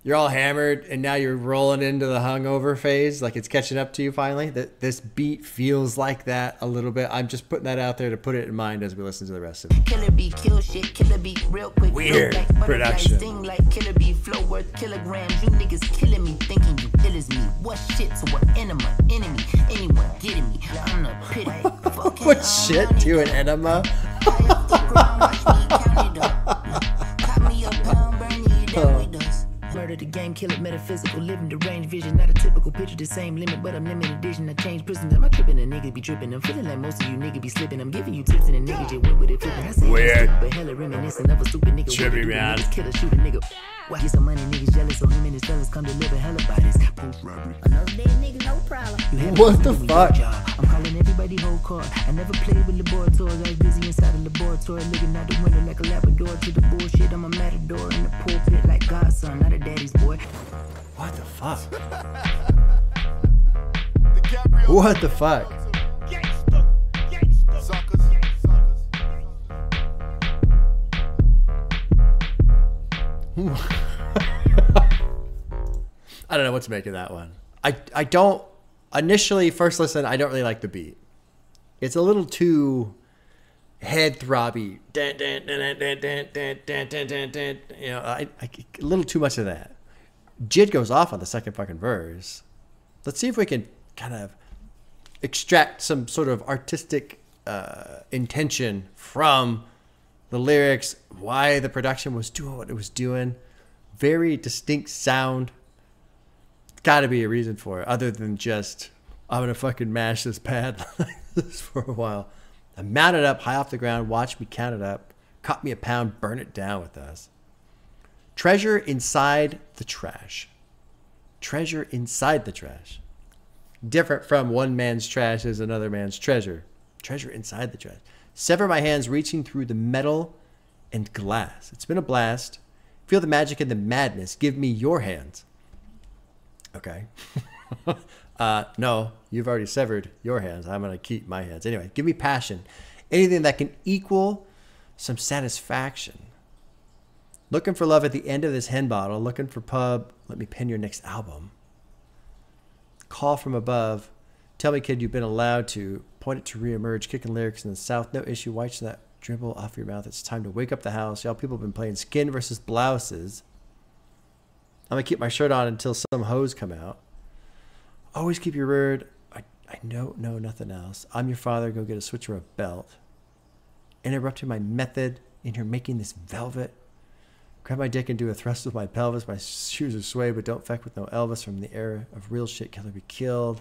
you're all hammered and now you're rolling into the hungover phase. Like it's catching up to you finally. This beat feels like that a little bit. I'm just putting that out there to put it in mind as we listen to the rest of it. Killer beat, kill shit, killer beat, real quick. Weird like production. Sting like killer beat, flow worth kilograms. You niggas killing me, thinking you ill as me. What shit to what enema, enemy, anyone getting me? I'm the pity. What shit to an enema? Murder the game, kill it, metaphysical, living deranged vision, not a typical picture, the same limit, but I'm limited edition. I change prisons, am I tripping? A nigga be tripping. I'm feeling like most of you niggas be slipping. I'm giving you tips and a nigga just went with it flipping. I say weird, but hella reminiscent of a stupid nigga. Trippy, man. Killer, shoot a nigga. Why get some money, niggas jealous, so him and his fellas come deliver hella bodies. Another dead nigga, no problem. What the fuck? I'm calling everybody whole card. I never played with laboratories. I was busy inside the laboratory, looking out the window like a Labrador. To the bullshit, I'm a matador in the pulpit like Godson, not a daddy's boy. What the fuck? What the fuck? I don't know what to make of that one. I don't, initially, first listen, I don't really like the beat. It's a little too head throbby. You know, a little too much of that. JID goes off on the second fucking verse. Let's see if we can kind of extract some sort of artistic intention from the lyrics, why the production was doing what it was doing. Very distinct sound. Got to be a reason for it, other than just, I'm going to fucking mash this pad like this for a while. I mounted up high off the ground, watch me count it up, caught me a pound, burn it down with us. Treasure inside the trash. Treasure inside the trash. Different from one man's trash is another man's treasure. Treasure inside the trash. Sever my hands reaching through the metal and glass. It's been a blast. Feel the magic and the madness. Give me your hands. Okay. No, you've already severed your hands. I'm going to keep my hands. Anyway, give me passion. Anything that can equal some satisfaction. Looking for love at the end of this hen bottle. Looking for pub. Let me pen your next album. Call from above. Tell me, kid, you've been allowed to. Point it to reemerge. Kicking lyrics in the south. No issue. Wipe that dribble off your mouth. It's time to wake up the house. Y'all people have been playing skin versus blouses. I'm going to keep my shirt on until some hoes come out. Always keep your word. I don't know nothing else. I'm your father. Go get a switch or a belt. Interrupting my method. And you're making this velvet. Grab my dick and do a thrust with my pelvis. My shoes are sway, but don't feck with no Elvis. From the era of real shit, killer be killed.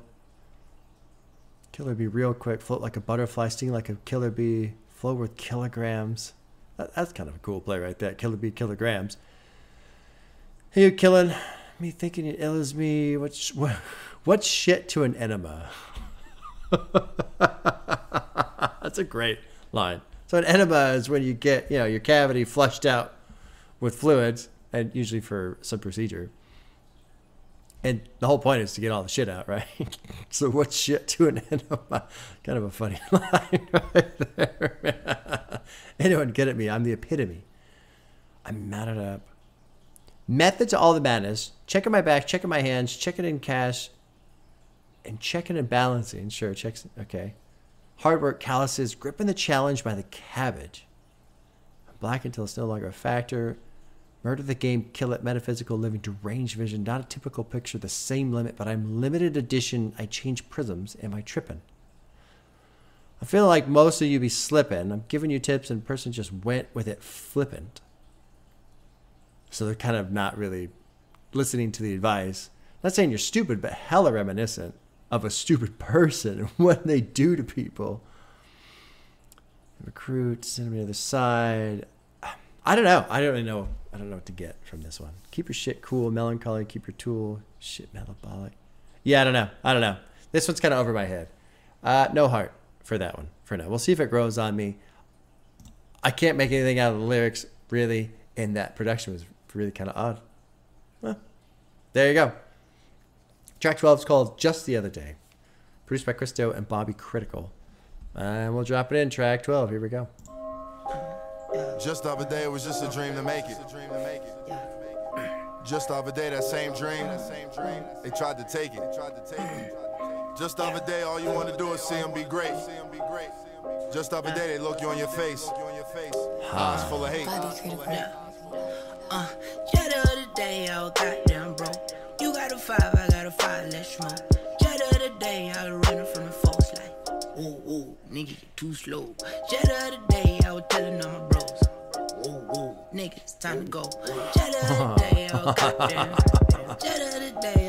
Killer be real quick. Float like a butterfly. Sting like a killer bee. Flow with kilograms. That's kind of a cool play right there. Killer bee, kilograms. Hey, you killing me thinking you ill as me. What's shit to an enema? That's a great line. So an enema is when you get, you know, your cavity flushed out with fluids, and usually for some procedure. And the whole point is to get all the shit out, right? So what's shit to an enema? Kind of a funny line right there. Anyone get at me? I'm the epitome. I'm matted up. Method to all the madness. Checking my back, checking my hands, checking in cash, and checking and balancing. Sure, checks. Okay. Hard work, calluses, gripping the challenge by the cabbage. I'm black until it's no longer a factor. Murder the game, kill it, metaphysical living, deranged vision, not a typical picture, the same limit, but I'm limited edition. I change prisms. Am I tripping? I feel like most of you be slipping. I'm giving you tips and the person just went with it flippant. So they're kind of not really listening to the advice. I'm not saying you're stupid, but hella reminiscent of a stupid person and what they do to people. Recruit, send them to the other side. I don't know. I don't really know. I don't know what to get from this one. Keep your shit cool, melancholy. Keep your tool. Shit, metabolic. Yeah, I don't know. I don't know. This one's kind of over my head. No heart for that one for now. We'll see if it grows on me. I can't make anything out of the lyrics, really, and that production was really kind of odd. Well, there you go. Track 12 is called Just the Other Day. Produced by Christo and Bobby Critical. And we'll drop it in track 12. Here we go. Just the other day, it was just a dream to make it. Just the other day, that same dream, they tried to take it. Just the other day, all you want to do is see them be great. Just the other day, they look you on your face. Eyes full of hate. Just the other day, I was goddamn broke. You got a 5, I got a 5, let's smoke. Just the other day, I was running from the folks like, ooh, ooh, nigga, you too slow. Just the other day, I was telling all my bros, ooh, ooh, nigga, it's time to go. Just the other day, I was goddamn. Just the other day,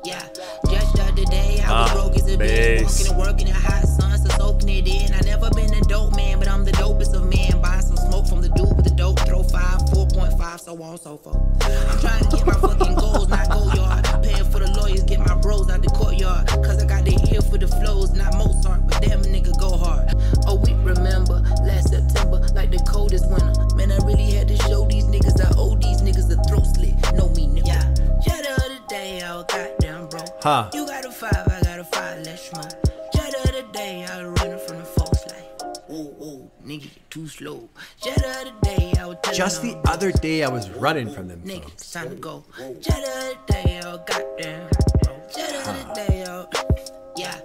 yeah. Just the other day, I was broke as a bitch. Walking and working in hot sun, so soaking it in. I never been a dope man, but I'm the dopest of men. Buying some smoke from the dude with the dope. Throw 5, 4.5, so on, so forth. I'm trying to get my fucking goals, not go yard. Paying for the lawyers, get my bros out the courtyard. Cause I got the ear for the flows, not Mozart, but damn a nigga go hard. Oh, we remember last September, like the coldest winter. Man, I really had to show these niggas I owe these niggas a throat slit. Know me, nigga. Yeah. Just the other day, I was goddamn bro. Huh. You got a 5, I got a 5, let's smoke. Just the other day, I was running from the folks like, ooh, ooh, nigga, you too slow. Just the other day, I was telling Just the other day, I was running from them nigga, folks. it's time to go. Just the other day, I was goddamn. Just the other day, yeah.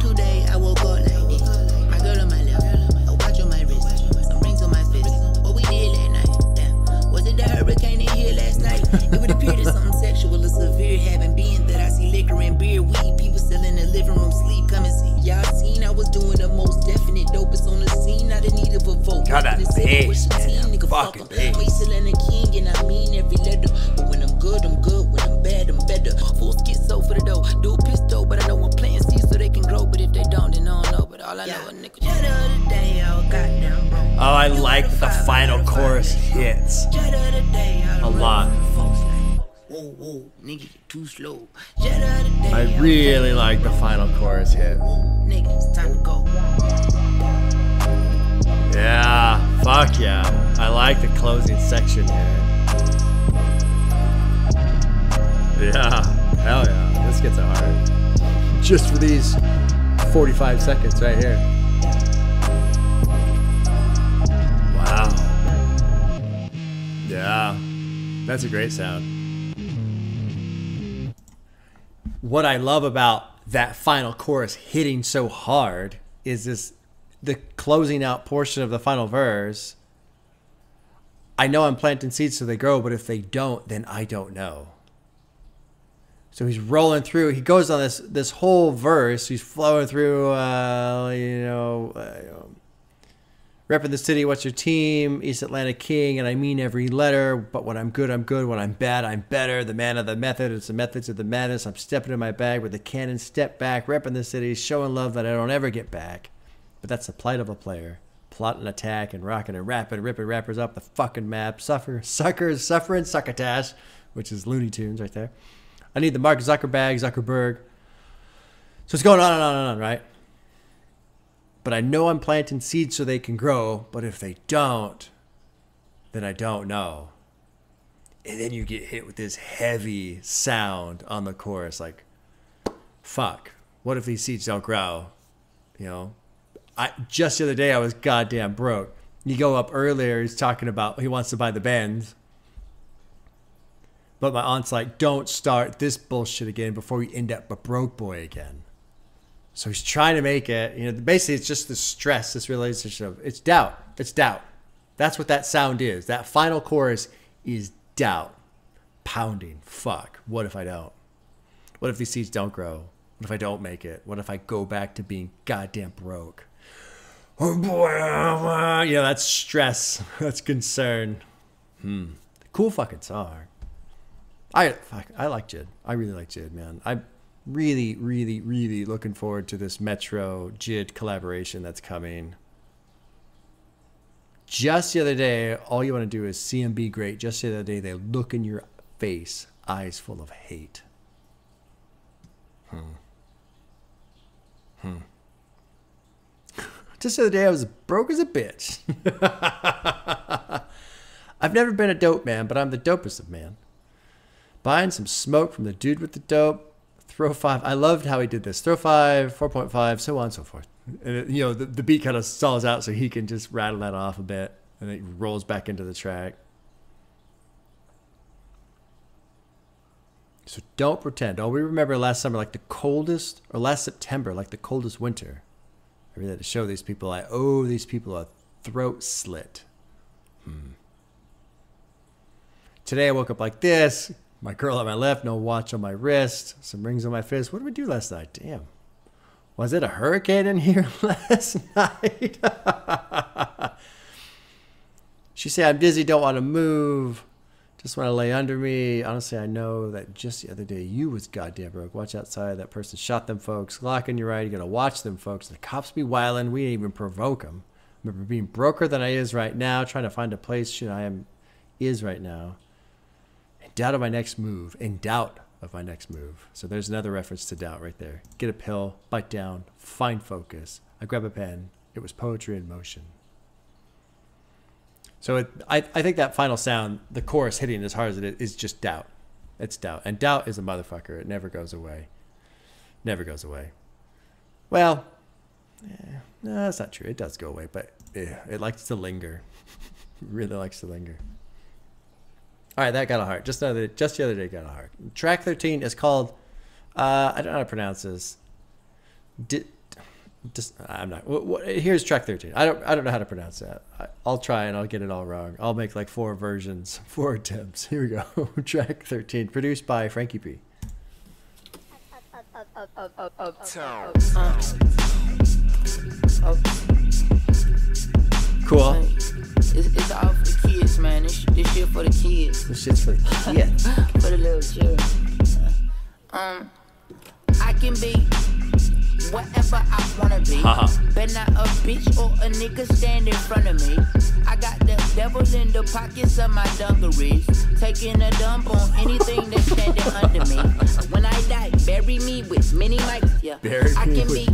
Today, I woke up like this. My girl on my left, a watch on my wrist, some rings on my fist. What we did last night, damn. Was it the hurricane in here last night? It would appear that something sexual or severe happened, being that I see liquor and beer, weed, people still in the living room, sleep, come and see. Y'all seen I was doing the most definite dopest on the scene, not in need of a vote. God, that bass, man. Nigga, Fucking fuck bass. We still in the king, and I mean every letter. But when I'm good, I'm good. When I'm bad, I'm better. Full schizo for the dough. Do a pistol, but I know I'm planting seeds so they can grow. But if they don't, then I don't know. But all I know is nigga. Just the other day, I was goddamn broke. Oh, I like that the final chorus hits Just the other day, a lot. Whoa, whoa, nigga, you too slow. Just the other day, I really like the final chorus hit. nigga, it's time to go. Yeah, fuck yeah. I like the closing section here. Yeah, hell yeah. This gets it hard. Just for these 45 seconds right here. Wow. Yeah, that's a great sound. What I love about that final chorus hitting so hard is the closing out portion of the final verse. I know I'm planting seeds so they grow, but if they don't, then I don't know. So he's rolling through. He goes on this whole verse. He's flowing through, Repping the city, what's your team? East Atlanta King, and I mean every letter. But when I'm good, I'm good. When I'm bad, I'm better. The man of the method, it's the methods of the madness. I'm stepping in my bag with the cannon, step back. Repping the city, showing love that I don't ever get back. But that's the plight of a player. Plotting attack and rocking and rapping, ripping rappers up the fucking map. Suckers, suffering, succotash, which is Looney Tunes right there. I need the Mark Zuckerberg. So it's going on and on and on, right? But I know I'm planting seeds so they can grow. But if they don't, then I don't know. And then you get hit with this heavy sound on the chorus. Like, fuck. What if these seeds don't grow? You know? Just the other day, I was goddamn broke. You go up earlier, he's talking about he wants to buy the Benz. But my aunt's like, don't start this bullshit again before we end up a broke boy again. So he's trying to make it, you know, basically it's just the stress, this relationship. It's doubt. It's doubt. That's what that sound is. That final chorus is doubt. Pounding. Fuck. What if I don't? What if these seeds don't grow? What if I don't make it? What if I go back to being goddamn broke? Oh boy. You know, that's stress. That's concern. Cool fucking song. I like JID. I really like JID, man. I'm really, really, really looking forward to this Metro JID collaboration that's coming. Just the other day, all you want to do is see them be great. Just the other day, they look in your face, eyes full of hate. Just the other day, I was broke as a bitch. I've never been a dope man, but I'm the dopest of man. Buying some smoke from the dude with the dope. Throw 5. I loved how he did this. Throw 5, 4.5, so on and so forth. And it, you know, the beat kind of stalls out so he can just rattle that off a bit. And it rolls back into the track. So don't pretend. Oh, we remember last summer like the coldest, or last September like the coldest winter. I really had to show these people, I owe these people a throat slit. Today I woke up like this. My girl on my left, no watch on my wrist, some rings on my fist. What did we do last night? Damn. Was it a hurricane in here last night? She said, I'm dizzy, don't want to move. Just want to lay under me. Honestly, I know that just the other day you was goddamn broke. Watch outside. That person shot them folks. Glock in your right. You got to watch them folks. The cops be wilding. We didn't even provoke them. I remember being broker than I is right now. Trying to find a place shit I am is right now. In doubt of my next move. In doubt of my next move. So there's another reference to doubt right there. Get a pill. Bite down. Find focus. I grab a pen. It was poetry in motion. So I think that final sound, the chorus hitting as hard as it is just doubt. It's doubt. And doubt is a motherfucker. It never goes away. Never goes away. Well, no, that's not true. It does go away, but it likes to linger. It really likes to linger. All right, that got a heart. Just the other day got a heart. Track 13 is called, I don't know how to pronounce this. I'm not. Here's track 13. I don't know how to pronounce that. I'll try and I'll get it all wrong. I'll make like 4 versions, 4 attempts. Here we go. Track 13, produced by Frankie P. Cool. It's all for the kids, man. This shit for the kids. This shit's for the kids. For the little children. I can be whatever I wanna be. But not a bitch or a nigga stand in front of me. I got the devil in the pockets of my dungarees. Taking a dump on anything that's standing under me. When I die, bury me with many mics. Yeah, I can be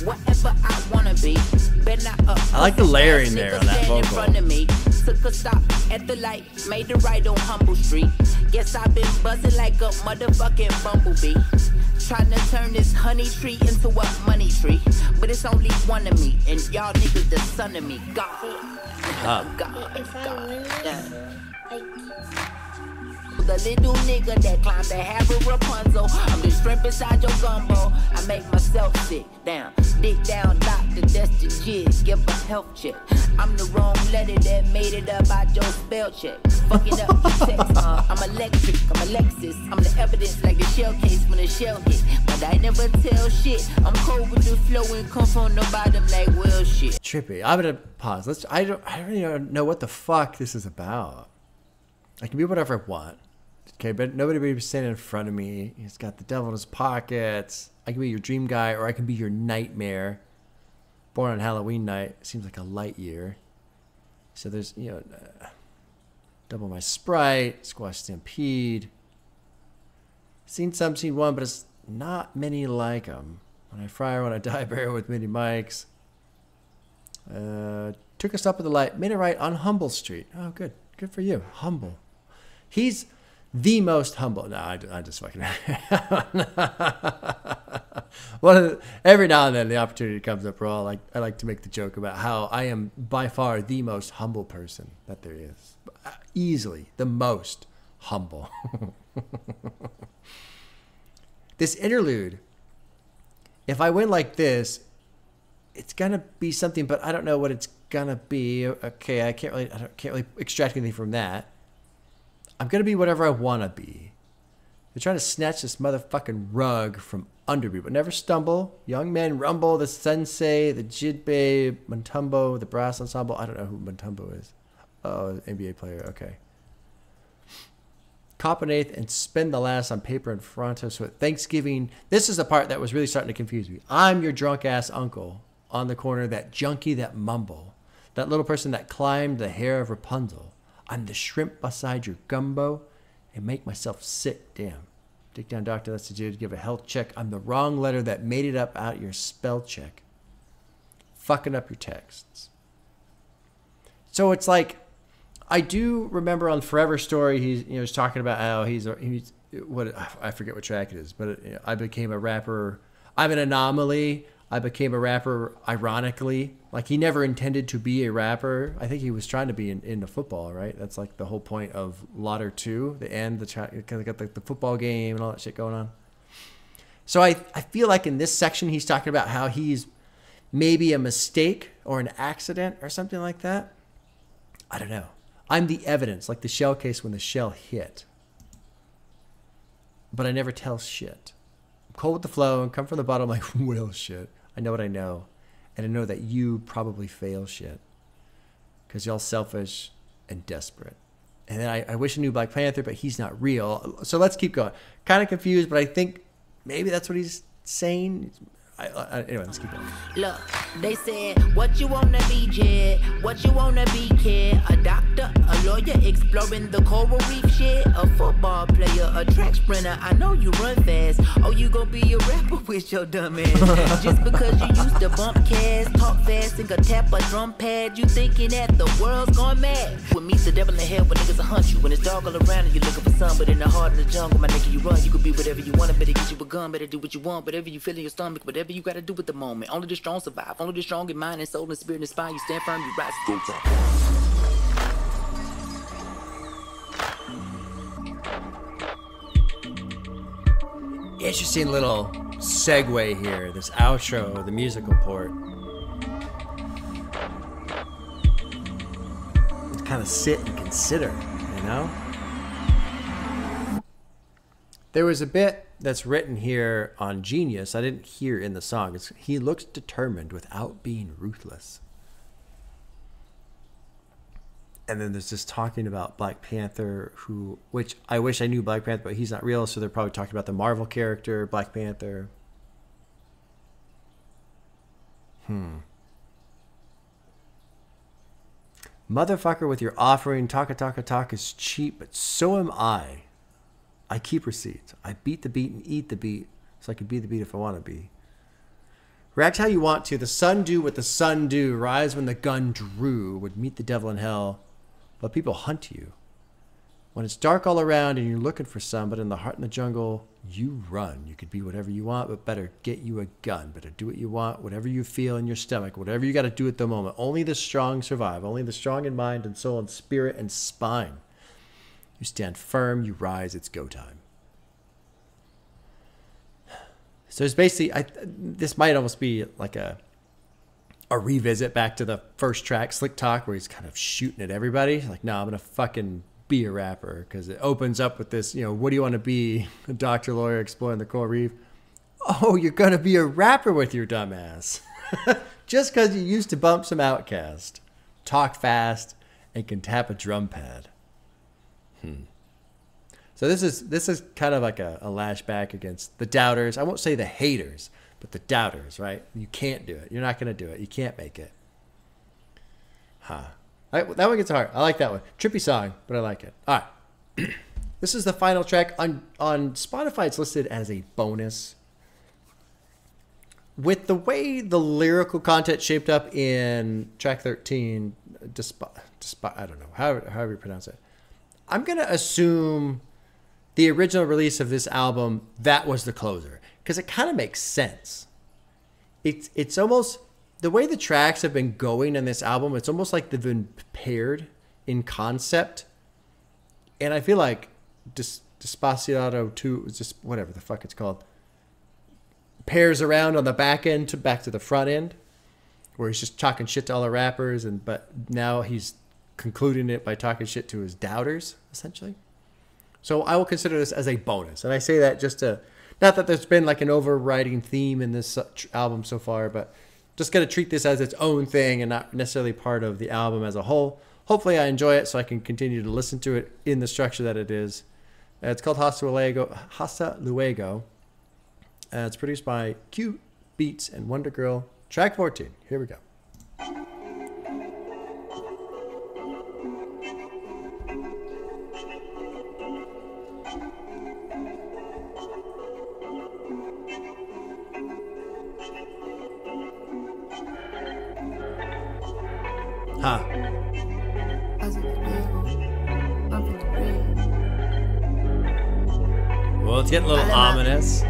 whatever I wanna be. But not a I like the layering there on that vocal. In front of me. Took a stop at the light, made the right on Humble Street. Guess I've been buzzing like a motherfucking bumblebee. Trying to turn this honey tree into a money tree. But it's only one of me, and y'all niggas the son of me. God. The little nigga that climbed the have a Rapunzel. I'm the shrimp inside your gumbo. I make myself sick down. Dig down, doctor, that's the jizz. Give a health check. I'm the wrong letter that made it up by your spell check. Fucking up your text, I'm electric, I'm a Lexus. I'm the evidence like the shell case when the shell hit. But I never tell shit. I'm cold with the flow and come from the bottom like well shit. Trippy. I'm gonna pause. I don't even know what the fuck this is about. I can be whatever I want. Okay, but nobody will be standing in front of me. He's got the devil in his pockets. I can be your dream guy, or I can be your nightmare. Born on Halloween night. Seems like a light year. So there's, you know, double my Sprite, squash Stampede. Seen some, seen one, but it's not many like them. When I fry, when I die, barrel with mini mics. Took a stop at the light, made it right on Humble Street. Oh, good. Good for you. Humble. He's the most humble. No, I just fucking. Every now and then the opportunity comes up, bro. I like to make the joke about how I am by far the most humble person that there is. Easily the most humble. This interlude, if I win like this, it's gonna be something, but I don't know what it's gonna be. Okay, I can't really extract anything from that. I'm gonna be whatever I wanna be. They're trying to snatch this motherfucking rug from under me, but never stumble. Young men rumble, the sensei, the JID, Montumbo, the brass ensemble. I don't know who Montumbo is. Oh, NBA player. Okay. Cop an eighth and spend the last on paper in Quaranta. So at Thanksgiving, this is the part that was really starting to confuse me. I'm your drunk ass uncle on the corner, that junkie that mumble, that little person that climbed the hair of Rapunzel. I'm the shrimp beside your gumbo and make myself sick. Damn. Dick down doctor, that's the dude. Give a health check. I'm the wrong letter that made it up out your spell check. Fucking up your texts. So it's like, I do remember on Forever Story, he's talking about how he's what, I forget what track it is, but I became a rapper. I'm an anomaly. I became a rapper ironically. Like, he never intended to be a rapper. I think he was trying to be into football, right? That's like the whole point of Lauder 2, the end, because they got the football game and all that shit going on. So I feel like in this section, he's talking about how he's maybe a mistake or an accident or something like that. I don't know. I'm the evidence, like the shell case when the shell hit. But I never tell shit. I'm cold with the flow and come from the bottom like, well, shit. I know what I know. And I know that you probably fail shit. Because y'all selfish and desperate. And then I wish I knew Black Panther, but he's not real. So let's keep going. Kind of confused, but I think maybe that's what he's saying. Anyway, let's keep going. Look, they said, what you wanna be, Jed? What you wanna be, kid? A doctor, a lawyer, exploring the coral reef shit. A football player, a track sprinter. I know you run fast. Oh, you gon' be a rapper with your dumb ass. Just because you used to bump cast, talk fast, and could tap a drum pad, you thinking that the world's gone mad. With me, the devil in hell, when niggas will hunt you. When it's dark all around and you're looking for sun, but in the heart of the jungle, my nigga, you run. You could be whatever you want. Better get you a gun, better do what you want. Whatever you feel in your stomach, whatever you gotta do at the moment. Only the strong survive. Only the strong in mind and soul and spirit and spine. You stand firm, you rise. Go time. Interesting little segue here. This outro, the musical port. To kind of sit and consider, you know? There was a bit that's written here on Genius I didn't hear in the song. It's, he looks determined without being ruthless. And then there's this talking about Black Panther, which I wish I knew Black Panther, but he's not real, so they're probably talking about the Marvel character, Black Panther. Motherfucker with your offering, talk is cheap, but so am I. I keep receipts. I beat the beat and eat the beat so I can be the beat if I want to be. React how you want to. The sun do what the sun do. Rise when the gun drew. Would meet the devil in hell. But people hunt you. When it's dark all around and you're looking for some, but in the heart in the jungle, you run. You could be whatever you want, but better get you a gun. Better do what you want, whatever you feel in your stomach, whatever you got to do at the moment. Only the strong survive. Only the strong in mind and soul and spirit and spine. You stand firm, you rise, it's go time. So it's basically, this might almost be like a revisit back to the first track, Slick Talk, where he's kind of shooting at everybody. Like, no, I'm going to fucking be a rapper. Because it opens up with this, what do you want to be? A doctor, lawyer, exploring the coral reef. Oh, you're going to be a rapper with your dumb ass. Just because you used to bump some Outkast, talk fast, and can tap a drum pad. So this is kind of like a lashback against the doubters. I won't say the haters, but the doubters, right? You can't do it. You're not going to do it. You can't make it. That one gets hard. I like that one. Trippy song, but I like it. All right. This is the final track. On Spotify, it's listed as a bonus. With the way the lyrical content shaped up in track 13, I don't know, however you pronounce it, I'm going to assume the original release of this album, that was the closer. Because it kind of makes sense. It's almost, the way the tracks have been going in this album, it's almost like they've been paired in concept. And I feel like Despacito Too, just whatever the fuck it's called, pairs around on the back end to back to the front end, where he's just talking shit to all the rappers, but now he's concluding it by talking shit to his doubters, essentially. So I will consider this as a bonus, and I say that just to, not that there's been like an overriding theme in this album so far, but just gonna treat this as its own thing and not necessarily part of the album as a whole. Hopefully I enjoy it so I can continue to listen to it in the structure that it is. It's called Hast Luego. It's produced by Q Beats and Wonder Girl. Track 14. Here we go. Well, it's getting a little ominous.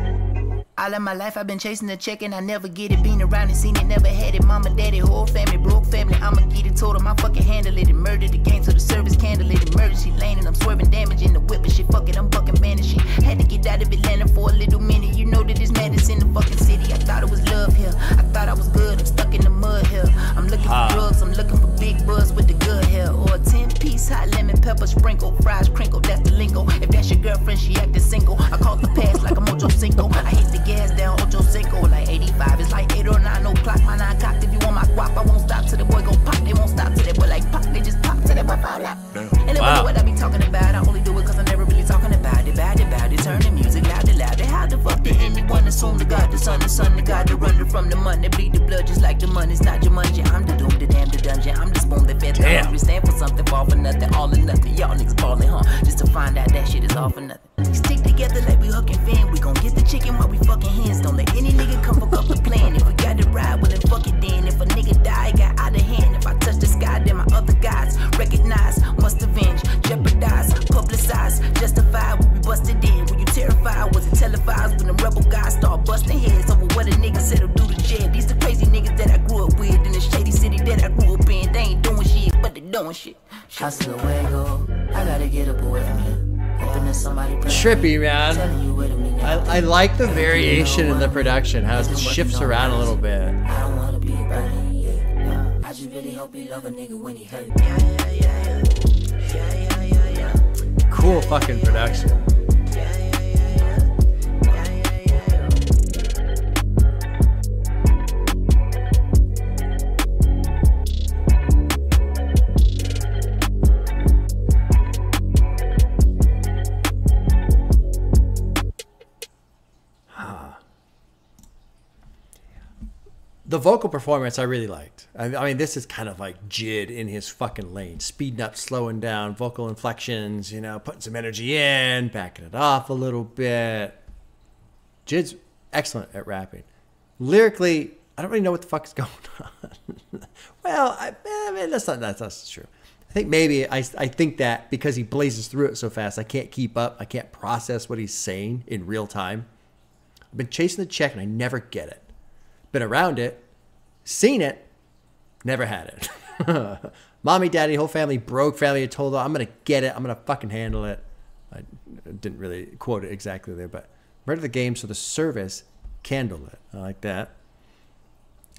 All of my life I've been chasing the check and I never get it. Been around and seen it, never had it. Mama, daddy, whole family, broke family. I'ma get it, told him I fucking handle it. And murdered the game to the service candle it. Emergency lane and I'm swerving damage in the whip. But shit, fuck it, I'm bucking bandit shit. Had to get out of Atlanta for a little minute. You know that it's madness in the fucking city. I thought it was love here. I thought I was good. I'm stuck in the mud here. I'm looking for drugs. I'm looking for big buzz with the good hair. Or a 10-piece hot lemon pepper sprinkle. Fries crinkle, that's the lingo. If that's your girlfriend, she acting single. I caught the pass like I'm Ocho Cinco. I hit the gas down Ocho Cinco like 85. It's like 8 or 9 o'clock. My 9 cocked. If you want my guap, I won't stop till the boy go pop. They won't stop till that boy like pop. They just pop till that boy fall out. And they wonder what I be talking about. I only do it cause I'm never really talking about it. Bad it. Turn the music loud. How the fuck did anyone assume the God, the son, the God, the runner from the money, bleed the blood just like the money's not your money. I'm the doom, the damn, the dungeon. I'm the spoon that fed the hungry. Stand for something, fall for nothing, all or nothing. Y'all niggas ballin', huh? Just to find out that shit is all for nothing. Stick together like we Hook and Fan. We gon' get the chicken while we fucking hands. Don't let any nigga come fuck up the plan. If we got to ride, well then fuck it then. If a nigga die, it got out of hand. If I touch the sky, then my other guys recognize, must avenge, jeopardize, publicize, justify. We busted in. Were you terrified? Was it televised when them rebel guys start busting heads over what a nigga said or do to jail? These the crazy niggas that I grew up with in the shady city that I grew up in. They ain't doing shit, but they doing shit. Hast Luego, I gotta get up away from here. Trippy, man. I like the variation in the production, how it shifts around a little bit. I don't wanna be a burden. I just really hope you love a nigga when he hurt. Cool fucking production. The vocal performance I really liked. I mean, this is kind of like JID in his fucking lane. Speeding up, slowing down, vocal inflections, you know, putting some energy in, backing it off a little bit. JID's excellent at rapping. Lyrically, I don't really know what the fuck is going on. Well, I mean, that's true. I think maybe I think that because he blazes through it so fast, I can't keep up. I can't process what he's saying in real time. I've been chasing the check and I never get it. Been around it, seen it, never had it. Mommy, daddy, whole family, broke family. I told her, I'm going to get it. I'm going to fucking handle it. I didn't really quote it exactly there, but murder the game so the service candle it. I like that.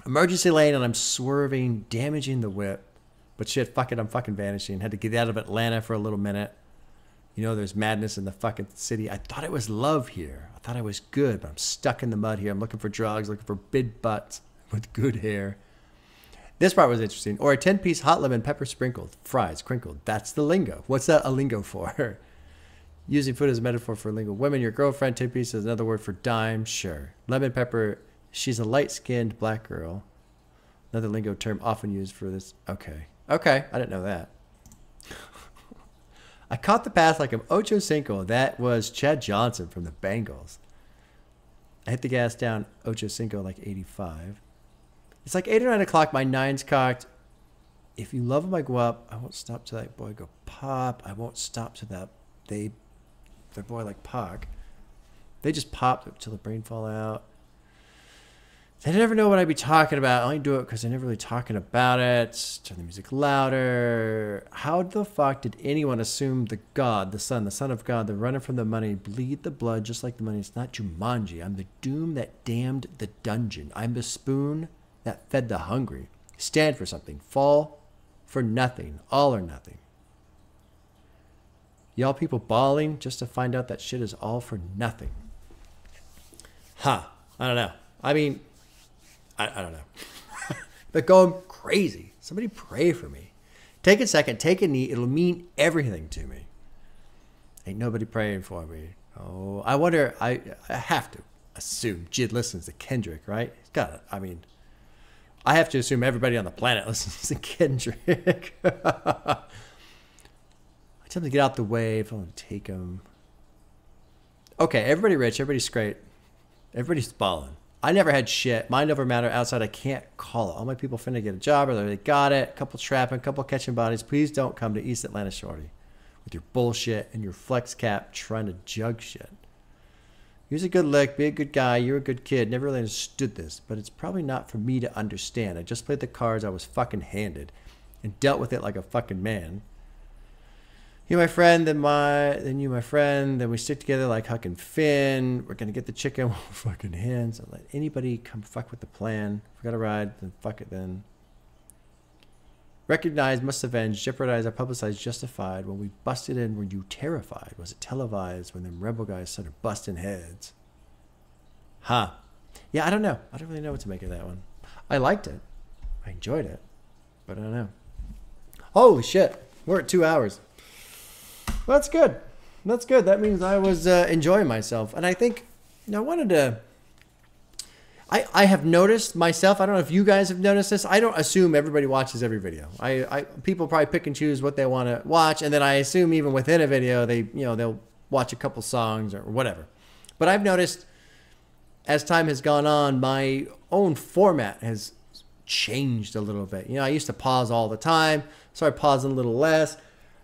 Emergency lane and I'm swerving, damaging the whip. But shit, fuck it, I'm fucking vanishing. Had to get out of Atlanta for a little minute. You know, there's madness in the fucking city. I thought it was love here. I thought I was good, but I'm stuck in the mud here. I'm looking for drugs, looking for big butts with good hair. This part was interesting. Or a 10-piece hot lemon pepper sprinkled, fries crinkled. That's the lingo. What's that a lingo for? Using food as a metaphor for lingo. Women, your girlfriend, 10 piece is another word for dime. Sure. Lemon pepper, she's a light-skinned black girl. Another lingo term often used for this. Okay. Okay, I didn't know that. I caught the pass like I'm Ocho Cinco. That was Chad Johnson from the Bengals. I hit the gas down Ocho Cinco like 85. It's like 8 or 9 o'clock. My 9's cocked. If you love them, I go up. I won't stop till that boy go pop. I won't stop till that their boy like Pac. They just pop till the brain fall out. They never know what I'd be talking about. I only do it because they're never really talking about it. Turn the music louder. How the fuck did anyone assume the God, the Son of God, the runner from the money, bleed the blood just like the money? It's not Jumanji. I'm the doom that damned the dungeon. I'm the spoon that fed the hungry. Stand for something. Fall for nothing. All or nothing. Y'all people bawling just to find out that shit is all for nothing. Huh. I don't know. I mean, I don't know. They're going crazy. Somebody pray for me. Take a second. Take a knee. It'll mean everything to me. Ain't nobody praying for me. Oh, I wonder. I have to assume JID listens to Kendrick, right? He's got it. I mean, I have to assume everybody on the planet listens to Kendrick. I tell him to get out the way if I want to take him. Okay, everybody rich. Everybody's great. Everybody's balling. I never had shit. Mind over matter outside. I can't call it. All my people finna get a job or they got it. A couple trapping, a couple catching bodies. Please don't come to East Atlanta Shorty with your bullshit and your flex cap trying to jug shit. Use a good lick. Be a good guy. You're a good kid. Never really understood this, but it's probably not for me to understand. I just played the cards I was fucking handed and dealt with it like a fucking man. You my friend, then you my friend, then we stick together like Huck and Finn. We're gonna get the chicken with fucking hands. Don't let anybody come fuck with the plan. If we gotta ride, then fuck it then. Recognize, must avenge, jeopardize, I publicize, justified. When we busted in, were you terrified? Was it televised when them rebel guys started busting heads? Huh. Yeah, I don't know. I don't really know what to make of that one. I liked it. I enjoyed it. But I don't know. Holy shit. We're at 2 hours. Well, that's good. That's good. That means I was enjoying myself. And I think, you know, I wanted to... I have noticed myself, I don't know if you guys have noticed this, I don't assume everybody watches every video. People probably pick and choose what they want to watch, and then I assume even within a video, they'll watch a couple songs or whatever. But I've noticed as time has gone on, my own format has changed a little bit. You know, I used to pause all the time, so I pause a little less.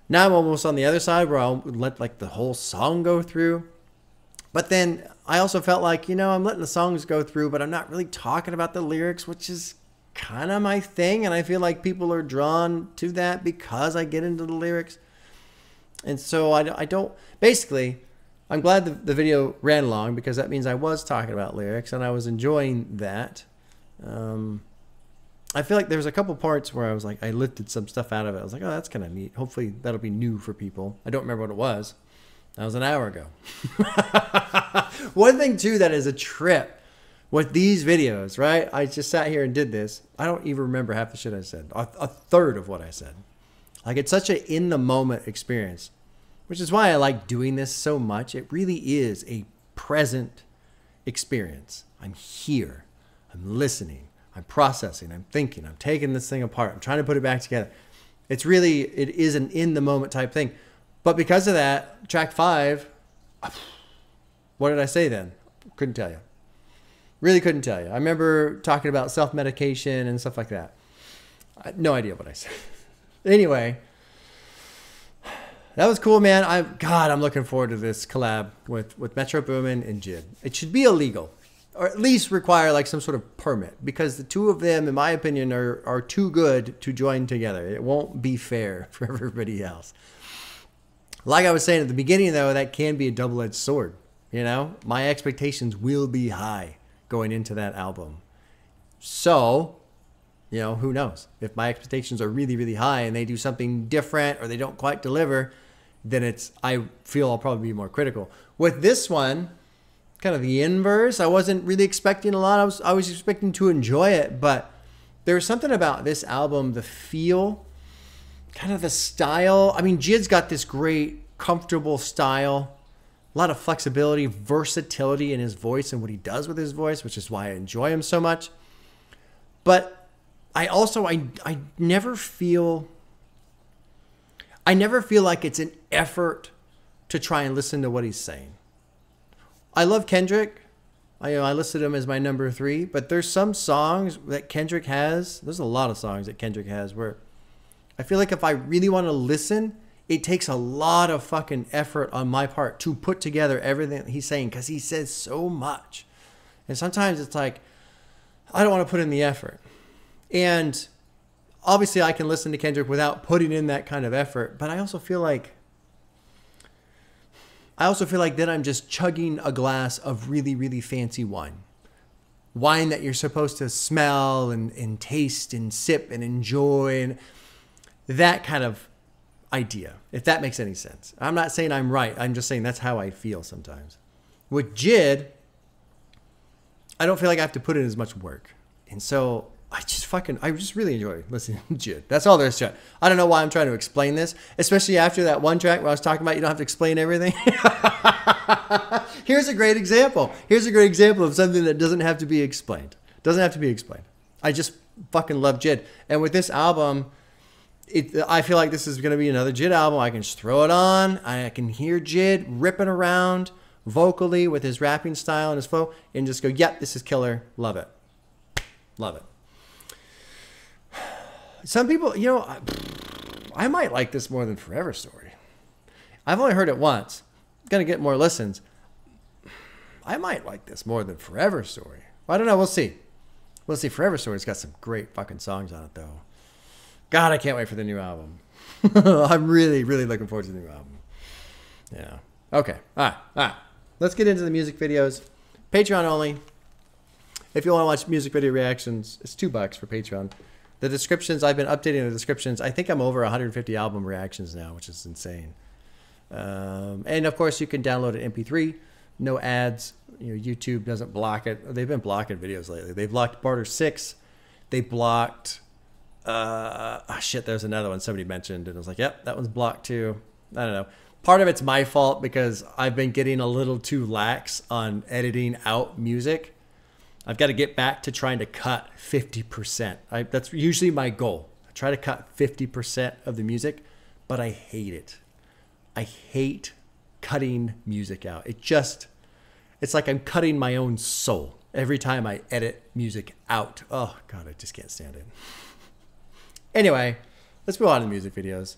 Now I'm almost on the other side where I'll let like the whole song go through. But then I also felt like, you know, I'm letting the songs go through, but I'm not really talking about the lyrics, which is kind of my thing. And I feel like people are drawn to that because I get into the lyrics. And so I don't, basically, I'm glad the video ran long because that means I was talking about lyrics and I was enjoying that. I feel like there was a couple parts where I was like, I lifted some stuff out of it. I was like, oh, that's kind of neat. Hopefully that'll be new for people. I don't remember what it was. That was an hour ago. One thing, too, that is a trip with these videos, right? I just sat here and did this. I don't even remember half the shit I said. A third of what I said. Like, it's such an in-the-moment experience, which is why I like doing this so much. It really is a present experience. I'm here. I'm listening. I'm processing. I'm thinking. I'm taking this thing apart. I'm trying to put it back together. It is an in-the-moment type thing. But because of that, track 5, what did I say then? Couldn't tell you. Really couldn't tell you. I remember talking about self-medication and stuff like that. I had no idea what I said. Anyway, that was cool, man. I'm looking forward to this collab with Metro Boomin and JID. It should be illegal, or at least require like some sort of permit, because the two of them, in my opinion, are too good to join together. It won't be fair for everybody else. Like I was saying at the beginning, though, that can be a double-edged sword. You know, my expectations will be high going into that album. So, you know, who knows? If my expectations are really, really high and they do something different or they don't quite deliver, then I feel I'll probably be more critical. With this one, kind of the inverse. I wasn't really expecting a lot. I was expecting to enjoy it, but there was something about this album, the feel, kind of the style. I mean, JID's got this great, comfortable style, a lot of flexibility, versatility in his voice and what he does with his voice, which is why I enjoy him so much. But I also, I never feel like it's an effort to try and listen to what he's saying. I love Kendrick. I listed him as my number 3, but there's some songs that Kendrick has. There's a lot of songs that Kendrick has where I feel like if I really want to listen, it takes a lot of fucking effort on my part to put together everything he's saying because he says so much. And sometimes it's like, I don't want to put in the effort. And obviously I can listen to Kendrick without putting in that kind of effort, but I also feel like then I'm just chugging a glass of really, really fancy wine. Wine that you're supposed to smell and taste and sip and enjoy, and that kind of idea, if that makes any sense. I'm not saying I'm right. I'm just saying that's how I feel sometimes. With JID, I don't feel like I have to put in as much work. And so I just really enjoy listening to JID. That's all there is to it. I don't know why I'm trying to explain this, especially after that one track where I was talking about you don't have to explain everything. Here's a great example. Here's a great example of something that doesn't have to be explained. Doesn't have to be explained. I just fucking love JID. And with this album, I feel like this is going to be another JID album. I can just throw it on. I can hear JID ripping around vocally with his rapping style and his flow and just go, yep, this is killer. Love it. Love it. Some people, you know, I might like this more than Forever Story. I've only heard it once. Gonna get more listens. I might like this more than Forever Story. I don't know. We'll see. We'll see. Forever Story's got some great fucking songs on it, though. God, I can't wait for the new album. I'm really, really looking forward to the new album. Yeah. Okay. All right. Let's get into the music videos. Patreon only. If you want to watch music video reactions, it's $2 for Patreon. The descriptions, I've been updating the descriptions. I think I'm over 150 album reactions now, which is insane. And of course, you can download an MP3. No ads. You know, YouTube doesn't block it. They've been blocking videos lately. They blocked Barter 6. They blocked... shit, there's another one somebody mentioned. And I was like, yep, that one's blocked too. I don't know. Part of it's my fault because I've been getting a little too lax on editing out music. I've got to get back to trying to cut 50%. That's usually my goal. I try to cut 50% of the music, but I hate it. I hate cutting music out. It's like I'm cutting my own soul every time I edit music out. Oh, God, I just can't stand it. Anyway, let's move on to the music videos.